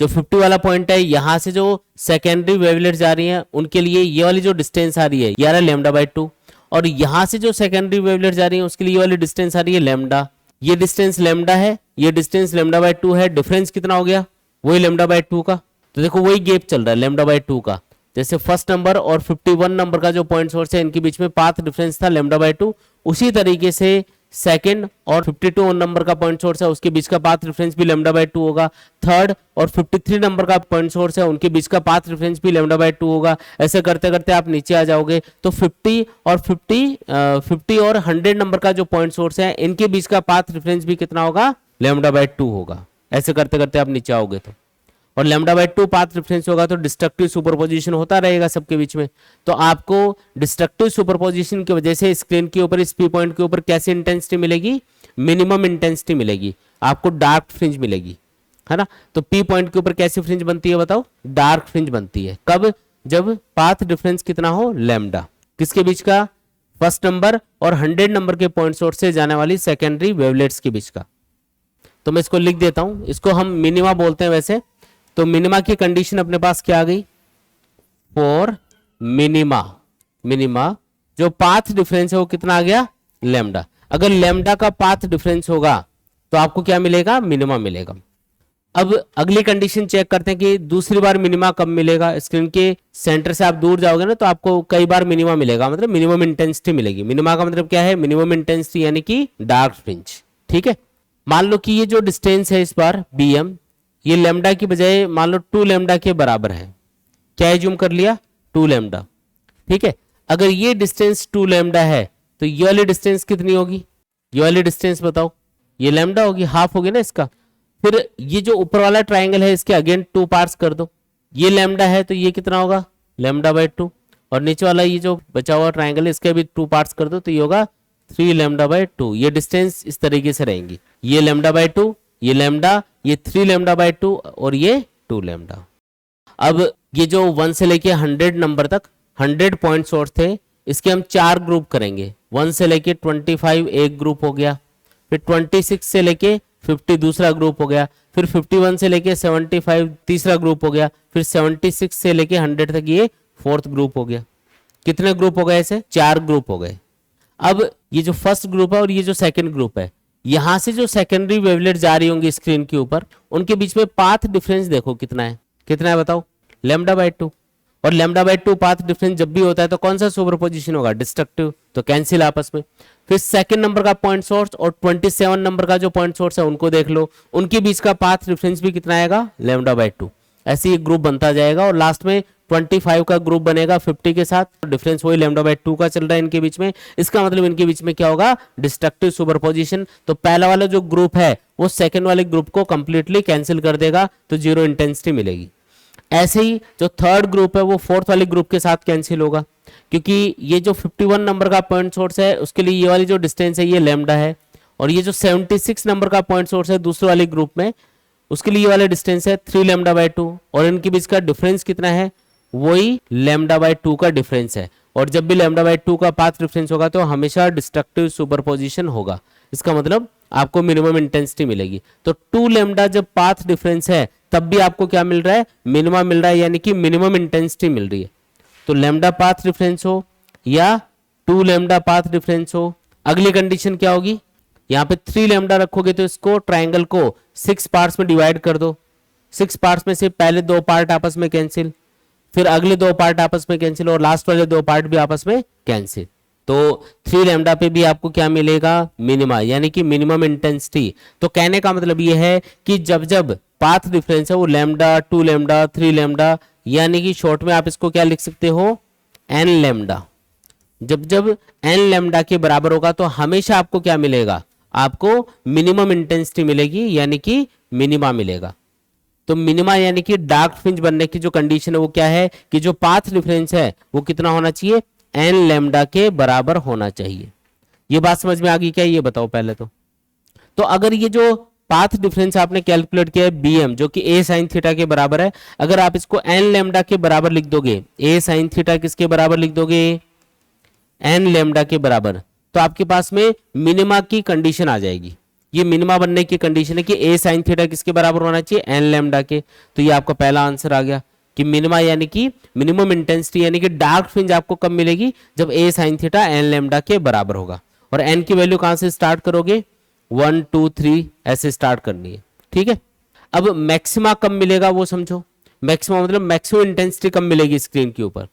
जो 50 वाला पॉइंट है, यहां से जो सेकेंडरी वेवलेट्स जा रही हैं उनके लिए ये वाली जो डिस्टेंस आ रही है ये आ रहा है λ/2, और यहां से जो सेकेंडरी वेवलेट जा रही है उसके लिए ये वाली डिस्टेंस आ रही है लैम्डा। ये डिस्टेंस लैम्डा है, ये डिस्टेंस λ/2 है, डिफरेंस कितना हो गया, वही λ/2 का। तो देखो वही गैप चल रहा है λ/2 का। जैसे फर्स्ट नंबर और 51 नंबर का जो पॉइंट सोर्स है इनके बीच में पाथ डिफरेंस था लैम्डा बाय 2, उसी तरीके से सेकंड और 52 नंबर का पॉइंट सोर्स है उसके बीच का पाथ डिफरेंस भी लैम्डा बाय 2 होगा। थर्ड और 53 नंबर का पॉइंट सोर्स है उनके बीच का पाथ डिफरेंस भी लैम्डा बाय 2 होगा। ऐसे करते करते आप नीचे आ जाओगे तो 50 और 100 नंबर का जो पॉइंट सोर्स है इनके बीच का पाथ डिफरेंस भी कितना होगा, लैम्डा बाय 2 होगा। ऐसे करते करते आप नीचे आओगे तो, और लैम्डा बाय 2 पाथ डिफरेंस होगा तो डिस्ट्रक्टिव सुपरपोजिशन होता रहेगा सबके बीच में। तो आपको डिस्ट्रक्टिव सुपरपोजिशन की वजह से स्क्रीन के ऊपर इस पी पॉइंट के ऊपर कैसी इंटेंसिटी मिलेगी, मिनिमम इंटेंसिटी मिलेगी, आपको डार्क फ्रिंज मिलेगी, है ना। तो पी पॉइंट के ऊपर कैसी फ्रिंज बनती है बताओ, डार्क फ्रिंज बनती है। कब, जब पाथ डिफरेंस कितना हो, लैम्डा, किसके बीच का, फर्स्ट नंबर और 100 नंबर के पॉइंट सोर्स से जाने वाली सेकेंडरी वेवलेट्स के बीच का। तो मैं इसको लिख देता हूं, इसको हम मिनिमा बोलते हैं वैसे। तो मिनिमा की कंडीशन अपने पास क्या आ गई, फॉर मिनिमा जो पाथ डिफरेंस है वो कितना आ गया, लैम्डा। अगर लैम्डा का पाथ डिफरेंस होगा तो आपको क्या मिलेगा, मिनिमा मिलेगा। अब अगली कंडीशन चेक करते हैं कि दूसरी बार मिनिमा कब मिलेगा। स्क्रीन के सेंटर से आप दूर जाओगे ना तो आपको कई बार मिनिमा मिलेगा, मतलब मिनिमम इंटेंसिटी मिलेगी। मिनिमा का मतलब क्या है, मिनिमम इंटेंसिटी यानी कि डार्क फ्रिंज, ठीक है। मान लो कि ये जो डिस्टेंस है इस बार bm, ये लैम्डा की बजाय मान लो 2 लैम्डा के बराबर है। क्या एज्यूम कर लिया, 2 लैम्डा, ठीक है। अगर ये डिस्टेंस 2 लैम्डा है तो ये वाली डिस्टेंस कितनी होगी, ये वाली डिस्टेंस बताओ, ये लैम्डा होगी, हाफ होगी ना इसका। फिर ये जो ऊपर वाला ट्राइंगल है इसके अगेन 2 पार्ट्स कर दो, ये लैम्डा है तो ये कितना होगा, लैम्डा बाय 2, और नीचे वाला ये जो बचा हुआ ट्राइंगल है इसके भी 2 पार्ट्स कर दो तो ये होगा 3 लैम्डा बाय 2। ये डिस्टेंस इस तरीके से रहेंगी, ये लैम्डा बाय 2, ये लैम्डा, ये 3 लैम्डा बाय 2 और ये 2 लैम्डा। अब ये जो 1 से लेके 100 नंबर तक 100 पॉइंट सोर्स थे, इसके हम 4 ग्रुप करेंगे। 1 से लेके 25 एक ग्रुप हो गया, फिर 26 से लेके 50 दूसरा ग्रुप हो गया, फिर 51 से लेके 75 तीसरा ग्रुप हो गया, फिर 76 से लेके 100 तक ये फोर्थ ग्रुप हो गया। कितने ग्रुप हो गए ऐसे, 4 ग्रुप हो गए। अब ये जो फर्स्ट ग्रुप है और ये जो सेकंड ग्रुप है, यहां से जो सेकेंडरी वेवलेट जा रही होंगी स्क्रीन के ऊपर, उनके बीच में पाथ डिफरेंस देखो कितना है, कितना है बताओ, लैम्डा बाय 2। और लैम्डा बाय 2 पाथ डिफरेंस जब भी होता है तो कौन सा सुपरपोजिशन होगा, डिस्ट्रक्टिव, तो कैंसिल आपस में। फिर सेकंड नंबर का पॉइंट सोर्स और 27 नंबर का जो पॉइंट सोर्स है उनको देख लो, उनके बीच का पाथ डिफरेंस भी कितना आएगा, लैम्डा बाय 2। ऐसे ही ग्रुप बनता जाएगा और लास्ट में 25 का ग्रुप बनेगा 50 के साथ, डिफरेंस वही लैम्डा बाय 2 का चल रहा है इनके बीच में। इसका मतलब इनके बीच में क्या होगा, डिस्ट्रक्टिव सुपरपोजिशन। तो पहला वाला जो ग्रुप है वो सेकंड वाले ग्रुप को कंप्लीटली कैंसिल कर देगा तो जीरो इंटेंसिटी मिलेगी। ऐसे ही जो थर्ड ग्रुप है वो फोर्थ वाले ग्रुप के साथ कैंसिल होगा, क्योंकि ये जो 51 नंबर का पॉइंट सोर्स है उसके लिए ये वाली जो डिस्टेंस है ये लैम्डा है, और ये जो 76 नंबर का पॉइंट सोर्स है दूसरे वाले ग्रुप में, उसके लिए ये वाला डिस्टेंस है 3 लैम्डा बाय 2, और इनके बीच का डिफरेंस कितना है, वही लैम्डा बाय 2 का डिफरेंस है। और जब भी लैम्डा बाय 2 का पाथ डिफरेंस होगा तो हमेशा डिस्ट्रक्टिव सुपरपोजिशन होगा। इसका मतलब आपको मिनिमम इंटेंसिटी मिलेगी। तो 2 लैम्डा जब पाथ डिफरेंस है तब भी आपको क्या मिल रहा है, मिनिमम मिल रहा है, यानी कि मिनिमम इंटेंसिटी मिल रही है। तो लैम्डा पाथ डिफरेंस हो या 2 लैम्डा पाथ डिफरेंस हो, अगली कंडीशन क्या होगी, यहाँ पे 3 लैम्डा रखोगे तो इसको ट्राइंगल को 6 पार्ट्स में डिवाइड कर दो। 6 पार्ट्स में से पहले 2 पार्ट आपस में कैंसिल, फिर अगले 2 पार्ट आपस में कैंसिल, और लास्ट वाले 2 पार्ट भी आपस में कैंसिल। तो 3 लैम्डा पे भी आपको क्या मिलेगा, मिनिमा, यानी कि मिनिमम इंटेंसिटी। तो कहने का मतलब ये है कि जब जब पाथ डिफरेंस है वो लैम्डा, 2 लैम्डा, 3 लैम्डा, यानी कि शॉर्ट में आप इसको क्या लिख सकते हो, एन लैम्डा। जब जब एन लैम्डा के बराबर होगा तो हमेशा आपको क्या मिलेगा, आपको मिनिमम इंटेंसिटी मिलेगी, यानी कि मिनिमा मिलेगा। तो मिनिमा यानी कि डार्क फ्रिंज बनने की जो कंडीशन है वो क्या है कि जो पाथ डिफरेंस है वो कितना होना चाहिए, एन लैम्डा के बराबर होना चाहिए। ये बात समझ में आ गई क्या, ये बताओ पहले तो अगर ये जो पाथ डिफरेंस आपने कैलकुलेट किया है bm जो कि a sin थीटा के बराबर है, अगर आप इसको n लैम्डा के बराबर लिख दोगे, a sin थीटा किसके बराबर लिख दोगे, n लैम्डा के बराबर, तो आपके पास में मिनिमा की कंडीशन आ जाएगी। ये मिनिमा बनने की कंडीशन है कि a sin थीटा किसके बराबर होना चाहिए, n लैम्डा के। तो ये आपका पहला आंसर आ गया कि मिनिमा यानी कि मिनिमम इंटेंसिटी, यानी कि डार्क फ्रिंज आपको कब मिलेगी, जब a sin theta n lambda के बराबर होगा। और n की वैल्यू कहां से स्टार्ट करोगे, 1 2 3 ऐसे स्टार्ट करनी है, ठीक है। अब मैक्सिमा कब मिलेगा वो समझो, मैक्सिमा मतलब मैक्सिमम इंटेंसिटी कम मिलेगी स्क्रीन के ऊपर।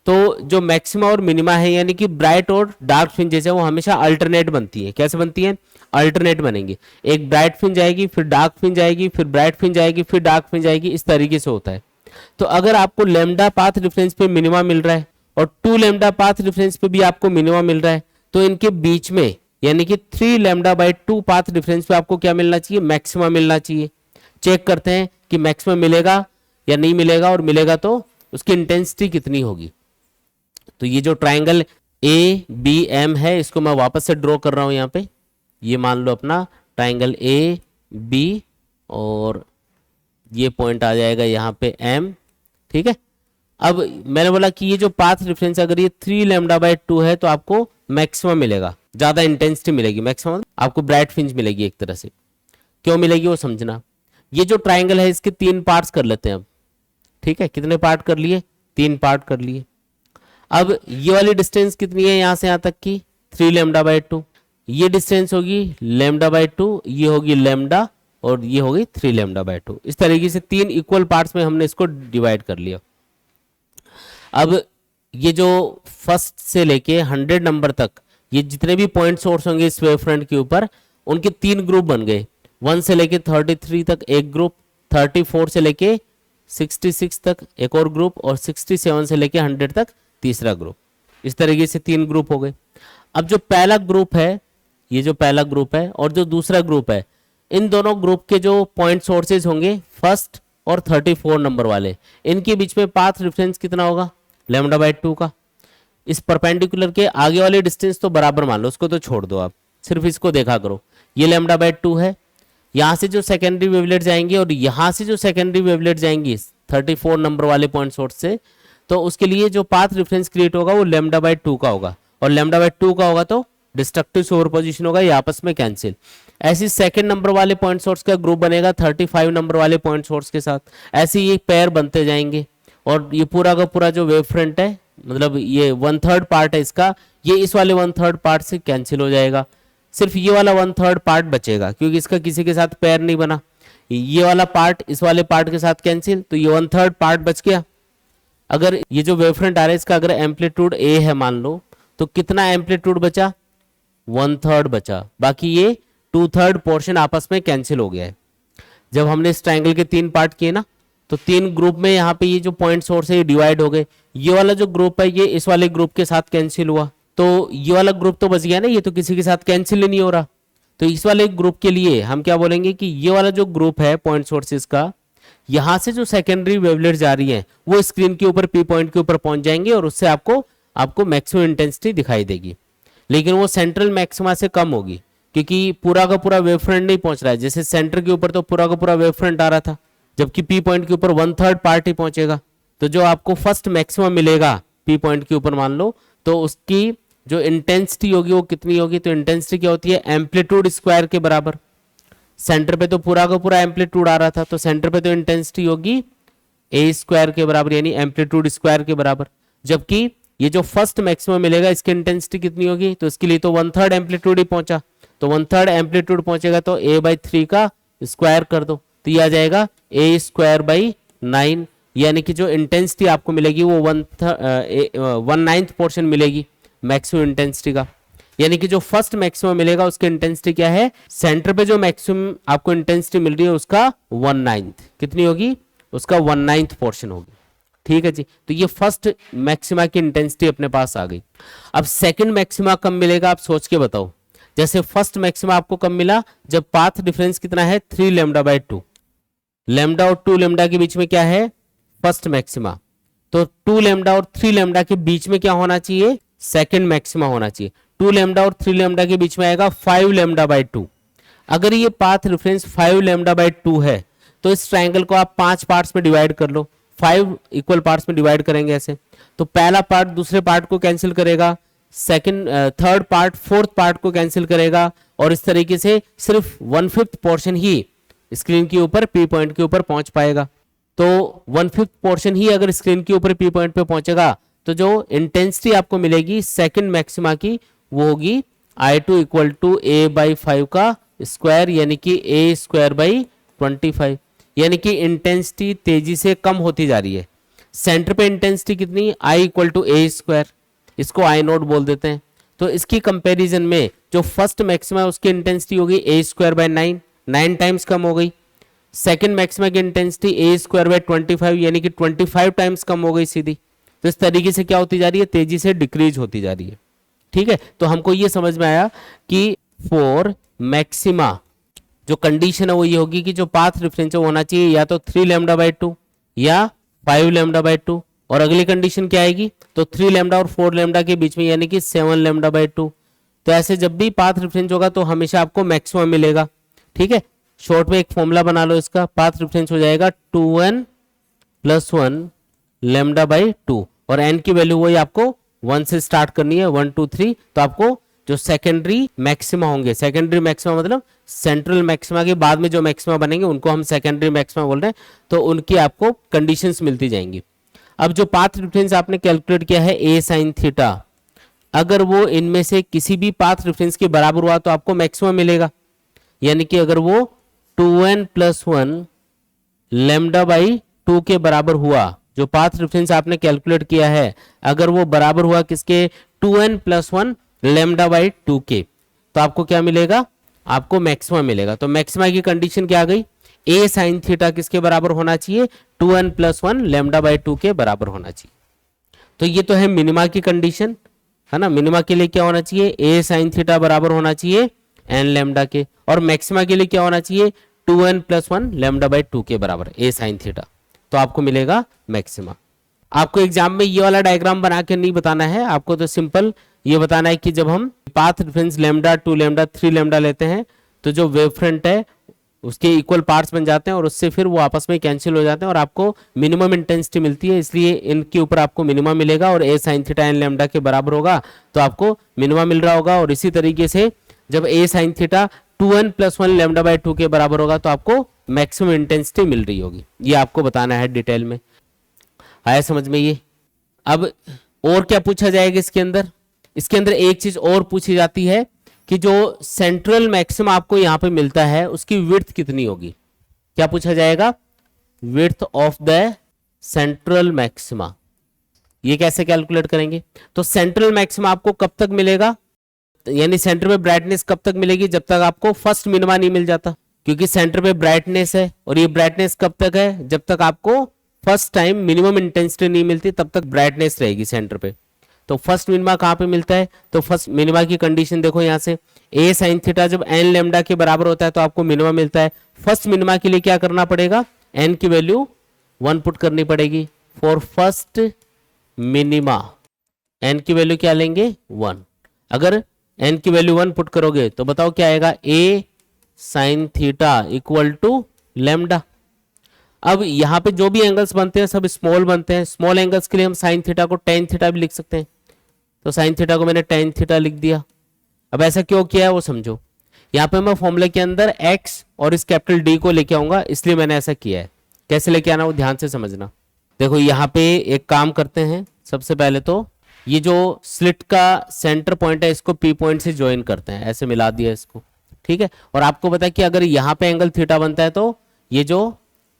तो जो मैक्सिमा और मिनिमा है यानी कि ब्राइट और डार्क फ्रिंजेस है वो हमेशा अल्टरनेट बनती है। कैसे बनती है? अल्टरनेट बनेंगी। एक ब्राइट फ्रिंज आएगी, फिर डार्क फ्रिंज आएगी, फिर ब्राइट फ्रिंज आएगी, फिर डार्क फ्रिंज आएगी, इस तरीके से होता है। तो अगर आपको लैम्डा पाथ डिफरेंस पे मिनिमा मिल रहा है और 2 लैम्डा पाथ डिफरेंस पे भी आपको मिनिमा मिल रहा है, तो इनके बीच में यानी कि 3 लैम्डा बाई 2 पाथ डिफरेंस पे आपको क्या मिलना चाहिए? मैक्सिमा मिलना चाहिए। चेक करते हैं कि मैक्सिमम मिलेगा या नहीं मिलेगा, और मिलेगा तो उसकी इंटेंसिटी कितनी होगी। तो ये जो ट्राइंगल ए बी एम है इसको मैं वापस से ड्रॉ कर रहा हूं यहाँ पे। ये मान लो अपना ट्राइंगल ए बी और ये पॉइंट आ जाएगा यहाँ पे एम, ठीक है। अब मैंने बोला कि ये जो पाथ डिफरेंस अगर ये 3 लैम्डा बाई 2 है तो आपको मैक्सिमम मिलेगा, ज्यादा इंटेंसिटी मिलेगी। मैक्सिमम आपको ब्राइट फ्रिंज मिलेगी एक तरह से। क्यों मिलेगी वो समझना। ये जो ट्राइंगल है इसके 3 पार्ट्स कर लेते हैं अब, ठीक है। कितने पार्ट कर लिए? 3 पार्ट कर लिए। अब ये वाली डिस्टेंस कितनी है यहां से यहां तक की? 3 लैम्डा बाई 2। ये डिस्टेंस होगी लैम्डा बाई 2, ये होगी लैम्डा और ये होगी 3 लैम्डा बाई 2। इस तरीके से 3 इक्वल पार्ट्स में हमने इसको डिवाइड कर लिया। अब ये जो फर्स्ट से लेके 100 नंबर तक ये जितने भी पॉइंट सोर्स होंगे इस वेव फ्रंट के ऊपर, उनके 3 ग्रुप बन गए। 1 से लेके 33 तक एक ग्रुप, 34 से लेके 66 तक एक और ग्रुप, और 67 से लेके 100 तक तीसरा ग्रुप। इस तरीके से 3 ग्रुप हो गए। अब जो पहला ग्रुप है, ये जो पहला ग्रुप है और जो दूसरा ग्रुप है, इन दोनों ग्रुप के जो पॉइंट सोर्सेज होंगे फर्स्ट और 34 नंबर वाले, इनके बीच में पाथ डिफरेंस कितना होगा? लैम्डा बाई 2 का। इस परपेंडिकुलर के आगे वाले डिस्टेंस तो बराबर मान लो, उसको तो छोड़ दो आप, सिर्फ इसको देखा करो। ये लैम्डा बाई 2 है। यहां से जो सेकेंडरी वेवलेट जाएंगे और यहां से जो सेकेंडरी वेवलेट जाएंगी 34 नंबर वाले पॉइंट सोर्स से, तो उसके लिए जो पाथ डिफरेंस क्रिएट होगा वो लैम्डा बाई 2 का होगा। और लैम्डा बाई 2 का होगा तो डिस्ट्रक्टिव सुपरपोजिशन होगा, ये आपस में कैंसिल। ऐसे सेकंड नंबर वाले पॉइंट सोर्स का ग्रुप बनेगा 35 नंबर वाले पॉइंट सोर्स के साथ। ऐसे ये पेयर बनते जाएंगे और ये पूरा का पूरा जो वेव फ्रंट है, मतलब ये 1/3 पार्ट है इसका, ये इस वाले 1/3 पार्ट से कैंसिल हो जाएगा। सिर्फ ये वाला 1/3 पार्ट बचेगा क्योंकि इसका किसी के साथ पेयर नहीं बना। ये वाला पार्ट इस वाले पार्ट के साथ कैंसिल, तो ये 1/3 पार्ट बच गया। अगर ये जो वेव फ्रंट आ रहा है इसका अगर एम्पलीट्यूड ए है मान लो, तो कितना एम्पलीट्यूड बचा? 1/3 बचा। बाकी ये 2/3 पोर्शन आपस में कैंसिल हो गया है। जब हमने इस ट्राइंगल के 3 पार्ट किए ना, तो 3 ग्रुप में यहाँ पे ये जो पॉइंट सोर्स है ये डिवाइड हो गए। ये वाला जो ग्रुप है ये इस वाले ग्रुप के साथ कैंसिल हुआ, तो ये वाला ग्रुप तो बच गया ना, ये तो किसी के साथ कैंसिल ही नहीं हो रहा। तो इस वाले ग्रुप के लिए हम क्या बोलेंगे कि ये वाला जो ग्रुप है पॉइंट सोर्सेज का, यहां से जो सेकेंडरी वेवलेट जा रही है वो स्क्रीन के ऊपर पी पॉइंट के ऊपर पहुंच जाएंगे और उससे आपको मैक्सिमम इंटेंसिटी दिखाई देगी। लेकिन वो सेंट्रल मैक्सिमा से कम होगी क्योंकि पूरा का पूरा वेव फ्रंट नहीं पहुंच रहा है। जैसे सेंटर के ऊपर तो पूरा का पूरा वेव फ्रंट आ रहा था, जबकि पी पॉइंट के ऊपर 1/3 पार्ट ही पहुंचेगा। तो जो आपको फर्स्ट मैक्सिमम मिलेगा पी पॉइंट के ऊपर मान लो, तो उसकी जो इंटेंसिटी होगी वो कितनी होगी? तो इंटेंसिटी क्या होती है? एम्पलीट्यूड स्क्वायर के बराबर। सेंटर पे तो पूरा का पूरा एम्पलीट्यूड आ रहा था, तो सेंटर पे तो इंटेंसिटी होगी ए स्क्वायर के बराबर यानी एम्पलीट्यूड स्क्वायर के बराबर। जबकि ये जो फर्स्ट मैक्सिमम मिलेगा इसकी इंटेंसिटी कितनी होगी? तो इसके लिए तो 1/3 एम्पलीट्यूड ही पहुंचा, तो 1/3 एम्पलीट्यूड पहुंचेगा तो a/3 का स्क्वायर कर दो, तो यह आ जाएगा a² 9, यानी कि जो इंटेंसिटी आपको मिलेगी वो 1/9 पोर्शन मिलेगी मैक्सिमम इंटेंसिटी का। यानी कि जो फर्स्ट मैक्सिमम मिलेगा उसकी इंटेंसिटी क्या है? सेंटर पे जो मैक्सिमम आपको इंटेंसिटी मिल रही है उसका 1/9 कितनी होगी? उसका 1/9 पोर्शन होगी। ठीक है जी। तो ये फर्स्ट मैक्सिमा की इंटेंसिटी अपने पास आ गई। अब सेकंड मैक्सिमा कब मिलेगा आप सोच के बताओ। जैसे फर्स्ट मैक्सिमा आपको कब मिला? जब पाथ डिफरेंस कितना है? 3 लैम्डा बाई 2। लैम्डा और 2 लैम्डा के बीच में क्या है? First maxima. तो 2 लैम्डा और 3 लैम्डा के बीच में क्या होना चाहिए? सेकंड मैक्सिमा होना चाहिए। 2 लैम्डा और 3 लैम्डा के बीच में आएगा 5 लैम्डा बाई 2। अगर ये पाथ डिफरेंस 5 लैम्डा बाई 2 है तो इस ट्राइंगल को आप 5 पार्ट्स में डिवाइड कर लो। 5 इक्वल पार्ट्स में डिवाइड करेंगे ऐसे, तो पहला पार्ट दूसरे पार्ट को कैंसिल करेगा, थर्ड पार्ट फोर्थ पार्ट को कैंसिल करेगा, और इस तरीके से सिर्फ 1/5 पोर्शन ही स्क्रीन के ऊपर पी पॉइंट के ऊपर पहुंच पाएगा। तो 1/5 पोर्शन ही अगर स्क्रीन के ऊपर पी पॉइंट पे पहुंचेगा तो जो इंटेंसिटी आपको मिलेगी सेकंड मैक्सिमा की वो होगी I2 इक्वल टू a/5 का स्क्वायर यानी कि a² 25। यानी कि इंटेंसिटी तेजी से कम होती जा रही है। सेंटर पे इंटेंसिटी कितनी, I equal to A square, इसको आई नोट बोल देते हैं। तो इसकी कंपैरिजन में जो फर्स्ट मैक्सिमा है उसकी इंटेंसिटी होगी ए स्क्वायर बाय 9, 9 टाइम्स कम हो गई। सेकंड मैक्सिमा की इंटेंसिटी ए स्क्वायर बाय 25, यानी कि 25 टाइम्स कम हो गई सीधी। तो इस तरीके से क्या होती जा रही है, तेजी से डिक्रीज होती जा रही है। ठीक है, तो हमको ये समझ में आया कि फॉर मैक्सिमा जो कंडीशन है वो ये होगी कि जो पाथ डिफरेंस होना चाहिए या तो 3 लैम्डा बाई 2 या 5 लैम्डा बाई 2, और अगली कंडीशन क्या आएगी, तो 3 लैम्डा और 4 लैम्डा के बीच में यानी कि 7 लैम्डा बाई 2। तो ऐसे जब भी पाथ डिफरेंस होगा तो हमेशा आपको मैक्सिमम मिलेगा। ठीक है, शॉर्ट में एक फॉर्मूला बना लो इसका, पाथ डिफरेंस हो जाएगा 2n + 1 लैम्डा बाई 2, और n की वैल्यू वही आपको 1 से स्टार्ट करनी है, 1 2 3। तो आपको जो सेकेंडरी मैक्सिमा होंगे, सेकेंडरी मैक्सिमा मतलब सेंट्रल मैक्सिमा के बाद में जो मैक्सिमा बनेंगे उनको हम सेकेंडरी मैक्सिमा बोल रहे हैं, तो उनकी आपको कंडीशंस मिलती जाएंगी। अब जो पाथ डिफरेंस आपने कैलकुलेट किया है a sin थीटा, अगर वो इनमें से किसी भी पाथ डिफरेंस के बराबर हुआ तो आपको मैक्सिमम मिलेगा। यानी कि अगर वो 2n + 1 लैम्डा बाई 2 के बराबर हुआ, जो पाथ डिफरेंस आपने कैलकुलेट किया है अगर वो बराबर हुआ किसके, 2n + 1 लैम्डा बाई 2 के, तो आपको क्या मिलेगा, आपको मैक्सिमा मिलेगा। तो मैक्सिमा की कंडीशन क्या आ गई, a sin थीटा किसके बराबर होना चाहिए, 2n + 1 लैम्डा बाई 2 के बराबर होना चाहिए। तो ये तो है मिनिमा की कंडीशन, है ना। मिनिमा के लिए क्या होना चाहिए, a sin थीटा बराबर होना चाहिए n लैम्डा के, और मैक्सिमा के लिए क्या होना चाहिए, 2n + 1 लैम्डा बाई 2 के बराबर a sin थीटा, तो आपको मिलेगा मैक्सिमा। आपको एग्जाम में ये वाला डायग्राम बना के नहीं बताना है, आपको तो सिंपल ये बताना है कि जब हम path difference lambda 2 lambda 3 lambda लेते हैं तो जो वेव फ्रंट है उसके इक्वल पार्ट्स बन जाते हैं और उससे फिर वो आपस में कैंसिल हो जाते हैं और आपको मिनिमम इंटेंसिटी मिलती है, इसलिए इनके ऊपर आपको मिनिमम मिलेगा और a sin theta n lambda के बराबर होगा तो आपको मिनिमम मिल रहा होगा। और इसी तरीके से जब a sin theta 2n + 1 lambda by 2 के बराबर होगा तो आपको मैक्सिमम इंटेंसिटी मिल रही होगी। ये आपको बताना है डिटेल में, आया समझ में ये। अब और क्या पूछा जाएगा इसके अंदर, इसके अंदर एक चीज और पूछी जाती है कि जो सेंट्रल मैक्सिमा आपको यहां पे मिलता है उसकी विड्थ कितनी होगी। क्या पूछा जाएगा, width of the central maxima. ये कैसे कैलकुलेट करेंगे, तो सेंट्रल मैक्सिमा आपको कब तक मिलेगा, यानी सेंटर पे ब्राइटनेस कब तक मिलेगी, जब तक आपको फर्स्ट मिनिमा नहीं मिल जाता, क्योंकि सेंटर पे ब्राइटनेस है और ये ब्राइटनेस कब तक है, जब तक आपको फर्स्ट टाइम मिनिमम इंटेंसिटी नहीं मिलती तब तक ब्राइटनेस रहेगी सेंटर पे। तो फर्स्ट मिनिमा कहां पे मिलता है, तो फर्स्ट मिनिमा की कंडीशन देखो यहां से, a sin थीटा जब n लैम्डा के बराबर होता है तो आपको मिनिमा मिलता है। फर्स्ट मिनिमा के लिए क्या करना पड़ेगा, n की वैल्यू 1 पुट करनी पड़ेगी फॉर फर्स्ट मिनिमा, n की वैल्यू क्या लेंगे 1। अगर n की वैल्यू 1 पुट करोगे तो बताओ क्या आएगा, a sin थीटा = लैम्डा। अब यहां पे जो भी एंगल्स बनते हैं सब स्मॉल बनते हैं, स्मॉल एंगल्स के लिए हम साइन थीटा को tan थीटा भी लिख सकते हैं, तो साइन थीटा को मैंने tan थीटा लिख दिया। अब ऐसा क्यों किया है वो समझो, यहाँ पे मैं फॉर्मूले के अंदर x और इस कैपिटल D को लेके आऊंगा इसलिए मैंने ऐसा किया है। कैसे लेके आना वो ध्यान से समझना। देखो यहाँ पे एक काम करते हैं, सबसे पहले तो ये जो स्लिट का सेंटर पॉइंट है इसको P पॉइंट से ज्वाइन करते हैं, ऐसे मिला दिया इसको, ठीक है। और आपको पता है कि अगर यहाँ पे एंगल थीटा बनता है तो ये जो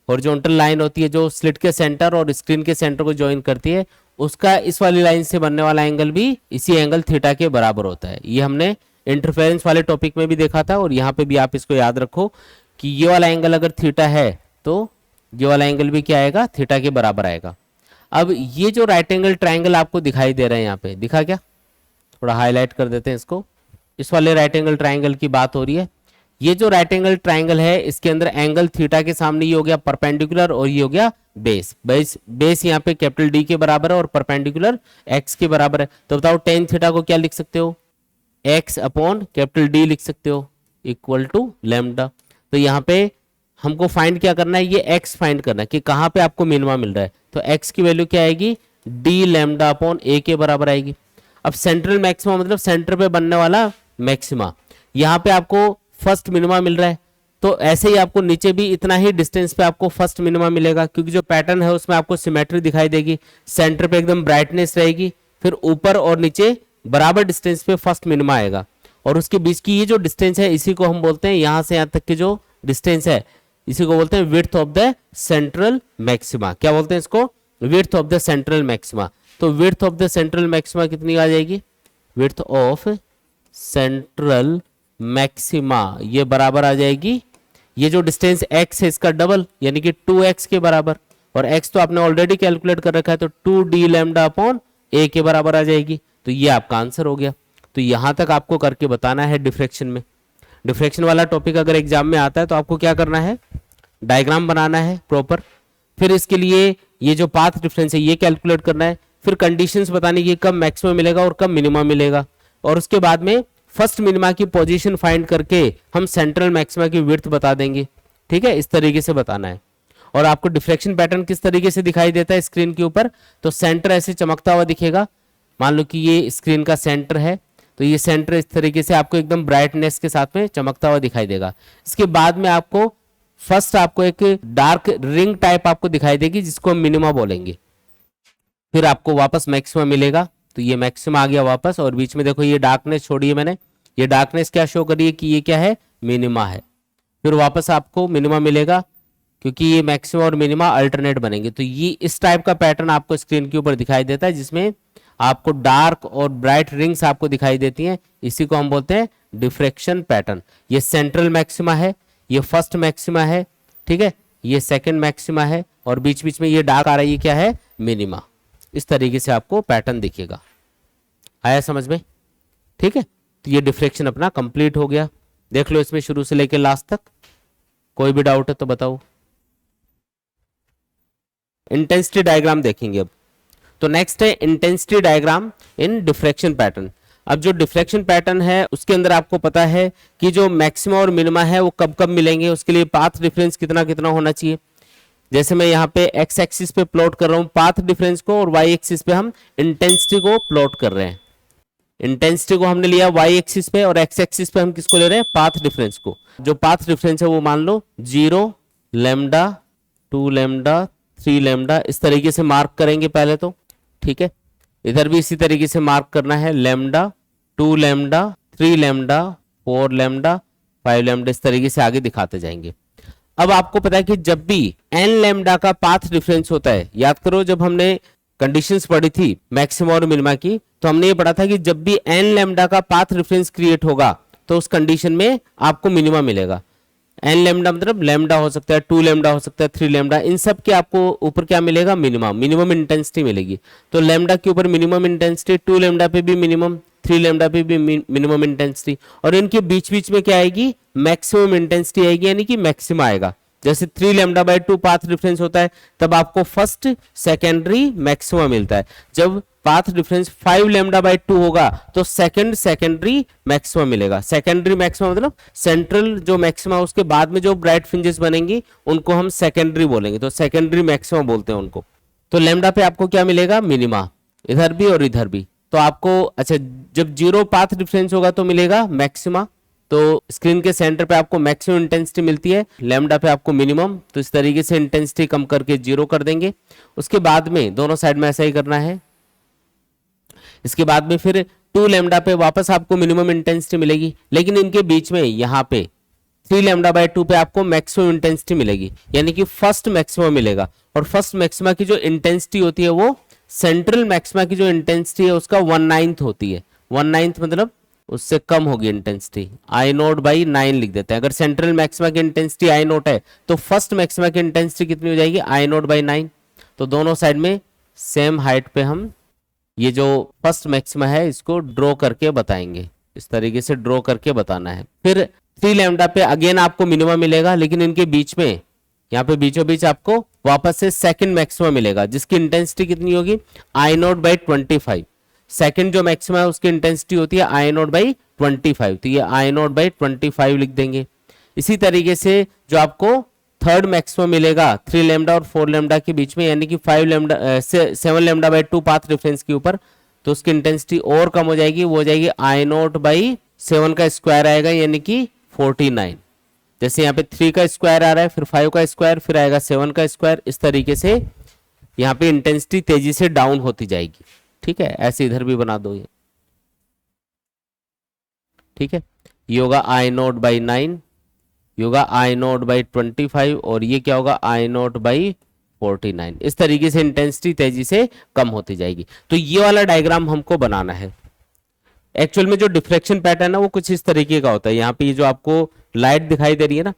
हॉरिजॉन्टल लाइन होती है जो स्लिट के सेंटर और स्क्रीन के सेंटर को ज्वाइन करती है, उसका इस वाली लाइन से बनने वाला एंगल भी इसी एंगल थीटा के बराबर होता है। ये हमने इंटरफेरेंस वाले टॉपिक में भी देखा था और यहाँ पे भी आप इसको याद रखो कि ये वाला एंगल अगर थीटा है तो ये वाला एंगल भी क्या आएगा, थीटा के बराबर आएगा। अब ये जो राइट एंगल ट्राइंगल आपको दिखाई दे रहा है यहाँ पे, दिखा क्या, थोड़ा हाईलाइट कर देते हैं इसको। इस वाले राइट एंगल ट्राइंगल की बात हो रही है। ये जो राइट एंगल ट्राइंगल है इसके अंदर एंगल थीटा के सामने ये हो गया परपेंडिकुलर और ये हो गया बेस। बेस यहाँ पे कैपिटल डी के बराबर है और परपेंडिकुलर एक्स के बराबर है। तो बताओ टेन थीटा को क्या लिख सकते हो, एक्स अपॉन कैपिटल डी लिख सकते हो = लैम्डा। तो यहाँ पे हमको फाइंड क्या करना है, ये एक्स फाइंड करना है कि कहाँ पे आपको मिनिमा मिल रहा है। तो एक्स की वैल्यू क्या आएगी, डी लैम्डा अपॉन ए के बराबर आएगी। अब सेंट्रल मैक्सिमा मतलब सेंटर पे बनने वाला मैक्सिमा, यहाँ पे आपको फर्स्ट मिनिमा मिल रहा है तो ऐसे ही आपको नीचे भी इतना ही डिस्टेंस पे आपको फर्स्ट मिनिमा मिलेगा, क्योंकि जो पैटर्न है उसमें आपको सिमेट्री दिखाई देगी। सेंटर पे एकदम ब्राइटनेस रहेगी, फिर ऊपर और नीचे बराबर डिस्टेंस पे फर्स्ट मिनिमा आएगा और उसके बीच की ये जो डिस्टेंस है इसी को हम बोलते हैं, यहाँ से यहाँ तक की जो डिस्टेंस है इसी को बोलते हैं width of the central maxima. क्या बोलते हैं इसको? Width of the central maxima. तो width of the central maxima कितनी आ जाएगी? विड्थ ऑफ सेंट्रल मैक्सिमा ये बराबर आ जाएगी, ये जो डिस्टेंस x है इसका डबल यानी कि 2x के बराबर, और x तो आपने ऑलरेडी कैलकुलेट कर रखा है तो 2d लैम्डा अपॉन a के बराबर आ जाएगी। तो ये आपका आंसर हो गया। तो यहां तक आपको करके बताना है डिफ्रैक्शन में। डिफ्रैक्शन वाला टॉपिक अगर एग्जाम में आता है तो आपको क्या करना है? डायग्राम बनाना है प्रॉपर, फिर इसके लिए ये जो पाथ डिफरेंस है ये कैलकुलेट करना है, फिर कंडीशंस बतानी कि कब मैक्सिमम मिलेगा और कब मिनिमम मिलेगा, और उसके बाद में फर्स्ट मिनिमा की पोजीशन फाइंड करके हम सेंट्रल मैक्सिमा की विड्थ बता देंगे। ठीक है, इस तरीके से बताना है। और आपको डिफ्रैक्शन पैटर्न किस तरीके से दिखाई देता है स्क्रीन के ऊपर? तो सेंटर ऐसे चमकता हुआ दिखेगा। मान लो कि ये स्क्रीन का सेंटर है, तो ये सेंटर इस तरीके से आपको एकदम ब्राइटनेस के साथ में चमकता हुआ दिखाई देगा। इसके बाद में आपको फर्स्ट आपको एक डार्क रिंग टाइप आपको दिखाई देगी जिसको हम मिनिमा बोलेंगे, फिर आपको वापस मैक्सिमा मिलेगा। तो ये मैक्सिमा आ गया वापस, और बीच में देखो ये डार्कनेस छोड़ी है मैंने, ये डार्कनेस क्या शो करी है कि ये क्या है? मिनिमा है। फिर वापस आपको मिनिमा मिलेगा क्योंकि ये मैक्सिमा और मिनिमा अल्टरनेट बनेंगे। तो ये इस टाइप का पैटर्न आपको स्क्रीन के ऊपर दिखाई देता है जिसमें आपको डार्क और ब्राइट रिंग्स आपको दिखाई देती हैं। इसी को हम बोलते हैं डिफ्रैक्शन पैटर्न। ये सेंट्रल मैक्सिमा है, ये फर्स्ट मैक्सिमा है, ठीक है, ये सेकंड मैक्सिमा है, और बीच बीच में ये डार्क आ रहा है, ये क्या है? मिनिमा। इस तरीके से आपको पैटर्न दिखेगा। आया समझ में? ठीक है, तो ये डिफ्रैक्शन अपना कंप्लीट हो गया। देख लो इसमें शुरू से लेकर लास्ट तक, कोई भी डाउट है तो बताओ। इंटेंसिटी डायग्राम देखेंगे अब। तो नेक्स्ट है intensity diagram in diffraction pattern. अब जो डिफ्रैक्शन पैटर्न है उसके अंदर आपको पता है कि जो मैक्सिमा और मिनिमा है वो कब कब मिलेंगे, उसके लिए पाथ डिफरेंस कितना कितना होना चाहिए। जैसे मैं यहाँ पे एक्स एक्सिस पे प्लॉट कर रहा हूँ पाथ डिफरेंस को, और वाई एक्सिस पे हम इंटेंसिटी को प्लॉट कर रहे हैं। इंटेंसिटी को हमने लिया वाई एक्सिस पे, और एक्स एक्सिस पे हम किसको ले रहे हैं? पाथ डिफरेंस को। जो पाथ डिफरेंस है वो मान लो 0 लैम्डा 2 लैम्डा 3 लैम्डा, इस तरीके से मार्क करेंगे पहले तो। ठीक है, इधर भी इसी तरीके से मार्क करना है, lambda 2 lambda 3 lambda 4 lambda 5 lambda, इस तरीके से आगे दिखाते जाएंगे। अब आपको पता है कि जब भी एन लैम्डा का पाथ डिफरेंस होता है, याद करो जब हमने कंडीशंस पढ़ी थी मैक्सिमा और मिनिमा की, तो हमने ये पढ़ा था कि जब भी एन लैम्डा का पाथ डिफरेंस क्रिएट होगा तो उस कंडीशन में आपको मिनिमा मिलेगा। एन लैम्डा मतलब लैम्डा हो सकता है, 2 लैम्डा हो सकता है, 3 लैम्डा, इन सब के आपको ऊपर क्या मिलेगा? मिनिमम, मिनिमम इंटेंसिटी मिलेगी। तो लैम्डा के ऊपर मिनिमम इंटेंसिटी, 2 लैम्डा पे भी मिनिमम, 3 लैम्डा पे भी मिनिमम इंटेंसिटी, और इनके बीच बीच में क्या आएगी? मैक्सिमम इंटेंसिटी आएगी, यानी कि मैक्सिमा आएगा। जैसे 3 लैम्डा बाई 2 पाथ डिफरेंस होता है तब आपको फर्स्ट सेकेंडरी मैक्सिमा मिलता है। जब पाथ डिफरेंस 5 लैम्डा बाई 2 होगा तो सेकंड सेकेंडरी मैक्सिमा मिलेगा। सेकेंडरी मैक्सिमा मतलब सेंट्रल जो मैक्सिमा उसके बाद में जो ब्राइट फ्रिंजेस बनेंगी उनको हम सेकेंडरी बोलेंगे, तो सेकेंडरी मैक्सिमा बोलते हैं उनको। तो लैम्डा पे आपको क्या मिलेगा? मिनिमा, इधर भी और इधर भी। तो आपको अच्छा जब 0 पाथ डिफरेंस होगा तो मिलेगा मैक्सिमा। तो स्क्रीन के सेंटर पे आपको मैक्सिमम इंटेंसिटी मिलती है, लैम्डा पे आपको मिनिमम। तो इस तरीके से इंटेंसिटी कम करके 0 कर देंगे। उसके बाद में दोनों साइड में ऐसा ही करना है। इसके बाद में फिर 2 लैम्डा पे वापस आपको मिनिमम इंटेंसिटी मिलेगी, लेकिन इनके बीच में यहाँ पे 3 लैम्डा बाई 2 पे आपको मैक्सिमम इंटेंसिटी मिलेगी, यानी कि फर्स्ट मैक्सिमा मिलेगा। और फर्स्ट मैक्सिमा की जो इंटेंसिटी होती है वो सेंट्रल मैक्सिमा की जो इंटेंसिटी है उसका 1/9 होती है। 1/9 मतलब उससे कम होगी इंटेंसिटी, आई नोट बाई 9 लिख देते हैं। अगर सेंट्रल मैक्सिमा की इंटेंसिटी आई नोट है तो फर्स्ट मैक्सिमा की इंटेंसिटी कितनी हो जाएगी? आई नोट बाई 9। तो दोनों साइड में सेम हाइट पे हम ये जो फर्स्ट मैक्सिमा है इसको ड्रॉ करके बताएंगे। इस तरीके से ड्रॉ करके बताना है। फिर 3 लैम्डा पे अगेन आपको मिनिमम मिलेगा, लेकिन इनके बीच में यहाँ पे बीचों बीच आपको वापस से सेकंड मैक्सिमा मिलेगा जिसकी इंटेंसिटी कितनी होगी? आई नोट बाई 25। सेकंड जो मैक्सिमा है उसकी इंटेंसिटी होती है आई नोट बाई 25, तो ये आई नोट बाई 25 लिख देंगे। इसी तरीके से जो आपको थर्ड मैक्सिमम मिलेगा 3 लैम्डा और 4 लैम्डा के बीच में, यानी कि 7 लैम्डा बाई 2 पाथ डिफरेंस के ऊपर, तो उसकी इंटेंसिटी और कम हो जाएगी, वो हो जाएगी आई नोट बाई 7 का स्क्वायर आएगा, यानी कि 49। जैसे यहाँ पे 3 का स्क्वायर आ रहा है, फिर 5 का स्क्वायर, फिर आएगा 7 का स्क्वायर। इस तरीके से यहाँ पे इंटेंसिटी तेजी से डाउन होती जाएगी। ठीक है, ऐसे इधर भी बना दो ये। ठीक है, ये होगा आई नोट बाई 9, ये होगा आई नॉट बाई 25 और ये क्या होगा आई नॉट बाई 49। इस तरीके से इंटेंसिटी तेजी से कम होती जाएगी। तो ये वाला डायग्राम हमको बनाना है। एक्चुअल में जो डिफ्रेक्शन पैटर्न है वो कुछ इस तरीके का होता है। यहाँ पे ये जो आपको लाइट दिखाई दे रही है ना,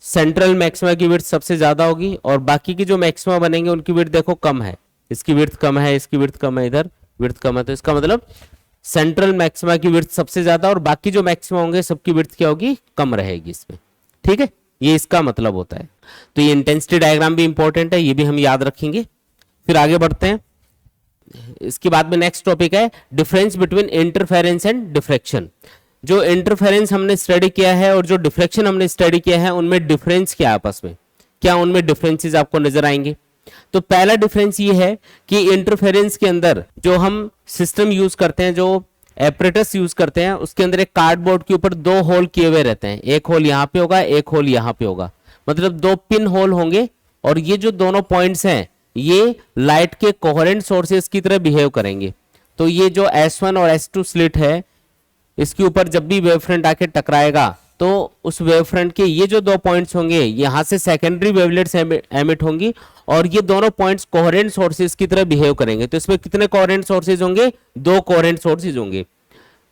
सेंट्रल मैक्सिमा की विड्थ सबसे ज्यादा होगी और बाकी की जो मैक्सिमा बनेंगे उनकी विड्थ देखो कम है। इसकी विड्थ कम है, इसकी विड्थ कम है, इधर विड्थ कम है। तो इसका मतलब सेंट्रल मैक्सिमा की विड्थ सबसे ज्यादा और बाकी जो मैक्सिमा होंगे सबकी विड्थ क्या होगी, कम रहेगी इसमें। ठीक है, ये इसका मतलब होता है। तो ये इंटेंसिटी डायग्राम भी इंपॉर्टेंट है, ये भी हम याद रखेंगे। फिर आगे बढ़ते हैं। इसके बाद में नेक्स्ट टॉपिक है difference between interference and diffraction. जो इंटरफेरेंस हमने स्टडी किया है और जो डिफ्रेक्शन हमने स्टडी किया है उनमें डिफरेंस क्या आपस में, क्या उनमें डिफरेंसेस आपको नजर आएंगे। तो पहला डिफरेंस ये है कि इंटरफेरेंस के अंदर जो हम सिस्टम यूज करते हैं, जो एपरेटस यूज करते हैं, उसके अंदर एक कार्डबोर्ड के ऊपर दो होल किए हुए रहते हैं। एक होल यहाँ पे होगा, एक होल यहाँ पे होगा, मतलब दो पिन होल होंगे और ये जो दोनों पॉइंट्स हैं ये लाइट के कोहेरेंट सोर्सेस की तरह बिहेव करेंगे। तो ये जो S1 और S2 स्लिट है, इसके ऊपर जब भी वेवफ्रंट आके टकराएगा तो उस वेवफ्रंट के ये जो दो पॉइंट्स होंगे यहाँ से सेकेंडरी वेवलेट्स एमिट होंगी और ये दोनों पॉइंट्स कोहेरेंट सोर्सेज की तरह बिहेव करेंगे। तो इसमें कितने कोहेरेंट सोर्सेज होंगे, दो कोहेरेंट सोर्सेज होंगे,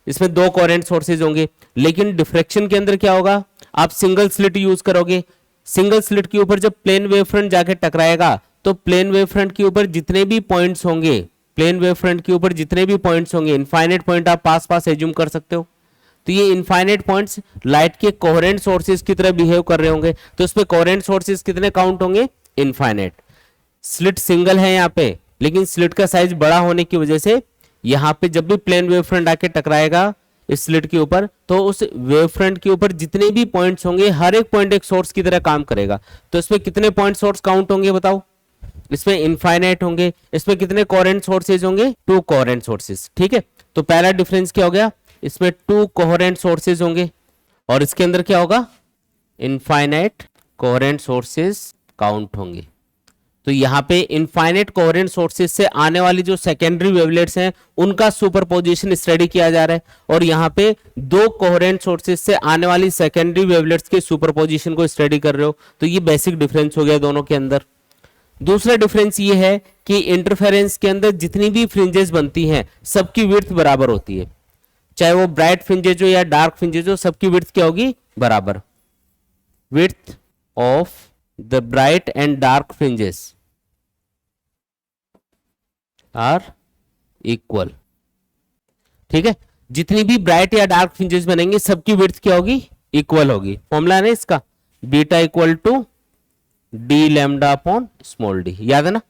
इसमें दो कोहेरेंट सोर्सेज होंगे। लेकिन डिफ्रेक्शन के अंदर क्या होगा, आप सिंगल स्लिट यूज करोगे। सिंगल स्लिट के ऊपर जब प्लेन वेवफ्रंट जाके टकराएगा तो प्लेन वेवफ्रंट के ऊपर जितने भी पॉइंट्स होंगे, प्लेन वेवफ्रंट के ऊपर जितने भी पॉइंट्स होंगे, इनफाइनाइट पॉइंट आप पास पास एज्यूम कर सकते हो। तो ये इनफाइनाइट पॉइंट्स लाइट के कोहेरेंट सोर्सेज की तरह बिहेव कर रहे होंगे। तो इसमें कोहेरेंट सोर्सेज कितने काउंट होंगे, इनफाइनाइट। स्लिट सिंगल है यहाँ पे, लेकिन स्लिट का साइज बड़ा होने की वजह से यहाँ पे जब भी प्लेन वेवफ्रंट आके टकराएगा इस स्लिट के ऊपर तो उस वेवफ्रंट के ऊपर जितने भी पॉइंट्स होंगे हर एक पॉइंट एक सोर्स की तरह काम करेगा। तो इसमें कितने पॉइंट सोर्स काउंट होंगे बताओ, इसमें इनफाइनाइट होंगे। इसमें कितने कोहेरेंट सोर्सेज होंगे, टू कोहेरेंट सोर्सेज। ठीक है, तो पहला डिफरेंस क्या हो गया, इसमें टू कोहेरेंट सोर्सेज होंगे और इसके अंदर क्या होगा, इनफाइनाइट कोहेरेंट सोर्सेज काउंट होंगे। तो यहाँ पे इनफाइनाइट कोहेरेंट सोर्सेज से आने वाली जो सेकेंडरी वेवलेट्स हैं उनका सुपरपोजिशन स्टडी किया जा रहा है और यहाँ पे दो कोहेरेंट सोर्सेज से आने वाली सेकेंडरी वेवलेट्स के सुपरपोजिशन को स्टडी कर रहे हो। तो ये बेसिक डिफरेंस हो गया दोनों के अंदर। दूसरा डिफरेंस ये है कि इंटरफेरेंस के अंदर जितनी भी फ्रिंजेस बनती हैं सबकी विड्थ बराबर होती है, चाहे वो ब्राइट फ्रिंजेज हो या डार्क फ्रिंजेज हो, सबकी विड्थ क्या होगी, बराबर। Width of the bright and dark fringes are equal. ठीक है, जितनी भी ब्राइट या डार्क फ्रिंजेस बनेंगे सबकी विड्थ क्या होगी, इक्वल होगी। फॉर्मूला है ना इसका, beta equal to D lambda upon small D, याद है ना।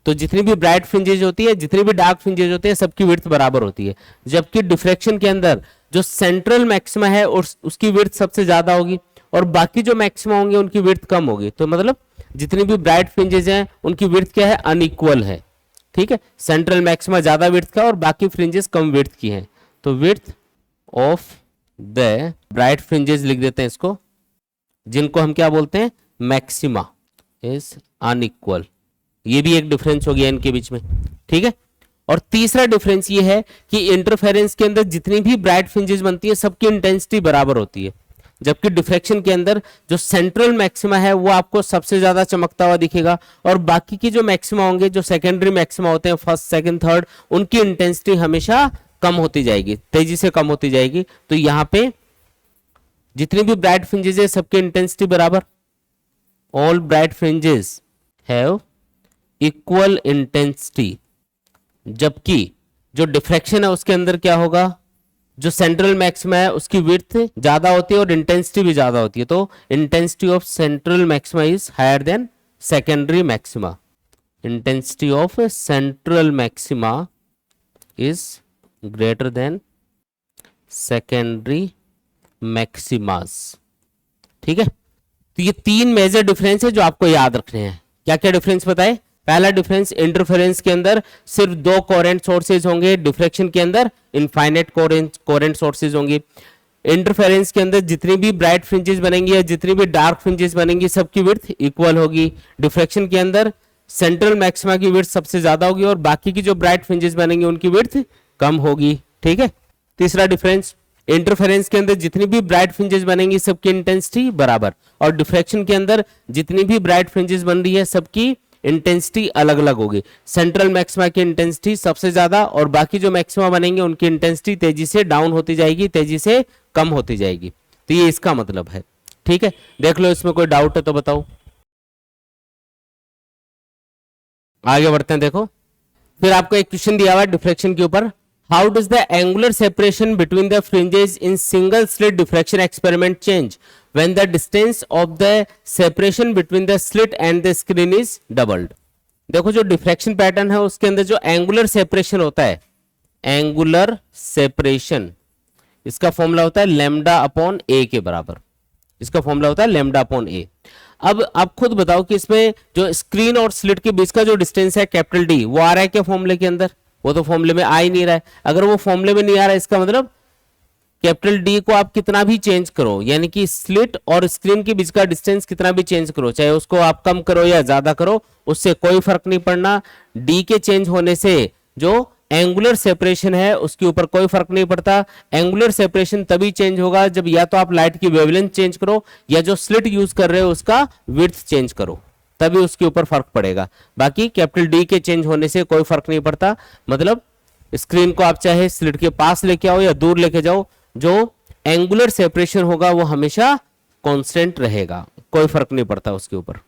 तो जितनी भी ब्राइट फ्रिंजेज होती है, जितनी भी डार्क फ्रिंजेज होते हैं, सबकी विड्थ बराबर होती है। जबकि डिफ्रेक्शन के अंदर जो सेंट्रल मैक्सिमा है उसकी विड्थ सबसे ज्यादा होगी और बाकी जो मैक्सिमा होंगे उनकी विड्थ कम होगी। तो मतलब जितनी भी ब्राइट फ्रिंजेज हैं उनकी विड्थ क्या है, अनइक्वल है। ठीक है, सेंट्रल मैक्सिमा ज्यादा विड्थ का और बाकी फ्रिंजेस कम विड्थ की हैं। तो width of the bright fringes लिख देते हैं इसको, जिनको हम क्या बोलते हैं, मैक्सिमा इज अनइक्वल। ये भी एक डिफरेंस हो गया इनके बीच में। ठीक है, और तीसरा डिफरेंस ये है कि इंटरफेरेंस के अंदर जितनी भी ब्राइट फ्रिंजेस बनती है सबकी इंटेंसिटी बराबर होती है, जबकि डिफ्रेक्शन के अंदर जो सेंट्रल मैक्सिमा है वो आपको सबसे ज्यादा चमकता हुआ दिखेगा और बाकी की जो मैक्सिमा होंगे, जो सेकेंडरी मैक्सिमा होते हैं, फर्स्ट सेकंड थर्ड, उनकी इंटेंसिटी हमेशा कम होती जाएगी, तेजी से कम होती जाएगी। तो यहाँ पे जितनी भी ब्राइट फ्रिंजेस है सबकी इंटेंसिटी बराबर, all bright fringes have equal intensity. जबकि जो डिफ्रेक्शन है उसके अंदर क्या होगा, जो सेंट्रल मैक्सिमा है उसकी विड्थ ज्यादा होती है और इंटेंसिटी भी ज्यादा होती है। तो intensity of central maxima is higher than secondary maxima. Intensity of central maxima is greater than secondary maximas. ठीक है, तो ये तीन मेजर डिफरेंस है जो आपको याद रखने हैं। क्या क्या डिफरेंस बताए, पहला डिफरेंस इंटरफेरेंस के अंदर सिर्फ दो कोहेरेंट सोर्सेज होंगे, डिफ्रेक्शन के अंदर इनफाइनाइट कोहेरेंट सोर्सेज होंगे। इंटरफेरेंस के अंदर जितनी भी ब्राइट फ्रिंजेस बनेंगी या जितनी भी डार्क फ्रिंजेस बनेंगी सबकी विड्थ इक्वल होगी। डिफ्रेक्शन के अंदर सेंट्रल मैक्सिमा की विड्थ सबसे ज्यादा होगी और बाकी की जो ब्राइट फ्रिंजेस बनेंगी उनकी विड्थ कम होगी। ठीक है, तीसरा डिफरेंस इंटरफेरेंस के अंदर जितनी भी ब्राइट फ्रिंजेस बनेंगी सबकी इंटेंसिटी बराबर, और डिफ्रैक्शन के अंदर जितनी भी ब्राइट फ्रिंजेस बन रही है सबकी इंटेंसिटी अलग अलग होगी। सेंट्रल मैक्सिमा की इंटेंसिटी सबसे ज्यादा, और बाकी जो मैक्सिमा बनेंगे उनकी इंटेंसिटी तेजी से डाउन होती जाएगी, तेजी से कम होती जाएगी। तो ये इसका मतलब है। ठीक है, देख लो इसमें कोई डाउट है तो बताओ। आगे बढ़ते हैं। देखो फिर आपको एक क्वेश्चन दिया हुआ है डिफ्रैक्शन के ऊपर। How does the angular separation between the fringes in single slit diffraction experiment change when the distance of the separation between the slit and the screen is doubled. देखो जो डिफ्रैक्शन पैटर्न है उसके अंदर जो angular separation होता है, angular separation, इसका formula होता है लैम्डा अपॉन ए के बराबर। इसका फॉर्मूला होता है लैम्डा अपॉन ए। अब आप खुद बताओ कि इसमें जो स्क्रीन और स्लिट के बीच का जो डिस्टेंस है कैपिटल डी, वो आ रहा है क्या फॉर्मूले के अंदर? वो तो फॉर्मूले में आ ही नहीं रहा है। अगर वो फॉर्मूले में नहीं आ रहा है इसका मतलब कैपिटल डी को आप कितना भी चेंज करो, यानी कि स्लिट और स्क्रीन के बीच का डिस्टेंस कितना भी चेंज करो, चाहे उसको आप कम करो या ज्यादा करो, उससे कोई फर्क नहीं पड़ना। डी के चेंज होने से जो एंगुलर सेपरेशन है उसके ऊपर कोई फर्क नहीं पड़ता। एंगुलर सेपरेशन तभी चेंज होगा जब या तो आप लाइट की वेवलेंथ चेंज करो या जो स्लिट यूज कर रहे हो उसका विड्थ चेंज करो, तभी उसके ऊपर फर्क पड़ेगा। बाकी कैपिटल डी के चेंज होने से कोई फर्क नहीं पड़ता। मतलब स्क्रीन को आप चाहे स्लिट के पास लेके आओ या दूर लेके जाओ, जो एंगुलर सेपरेशन होगा वो हमेशा कांस्टेंट रहेगा, कोई फर्क नहीं पड़ता उसके ऊपर।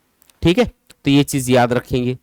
ठीक है, तो ये चीज याद रखेंगे।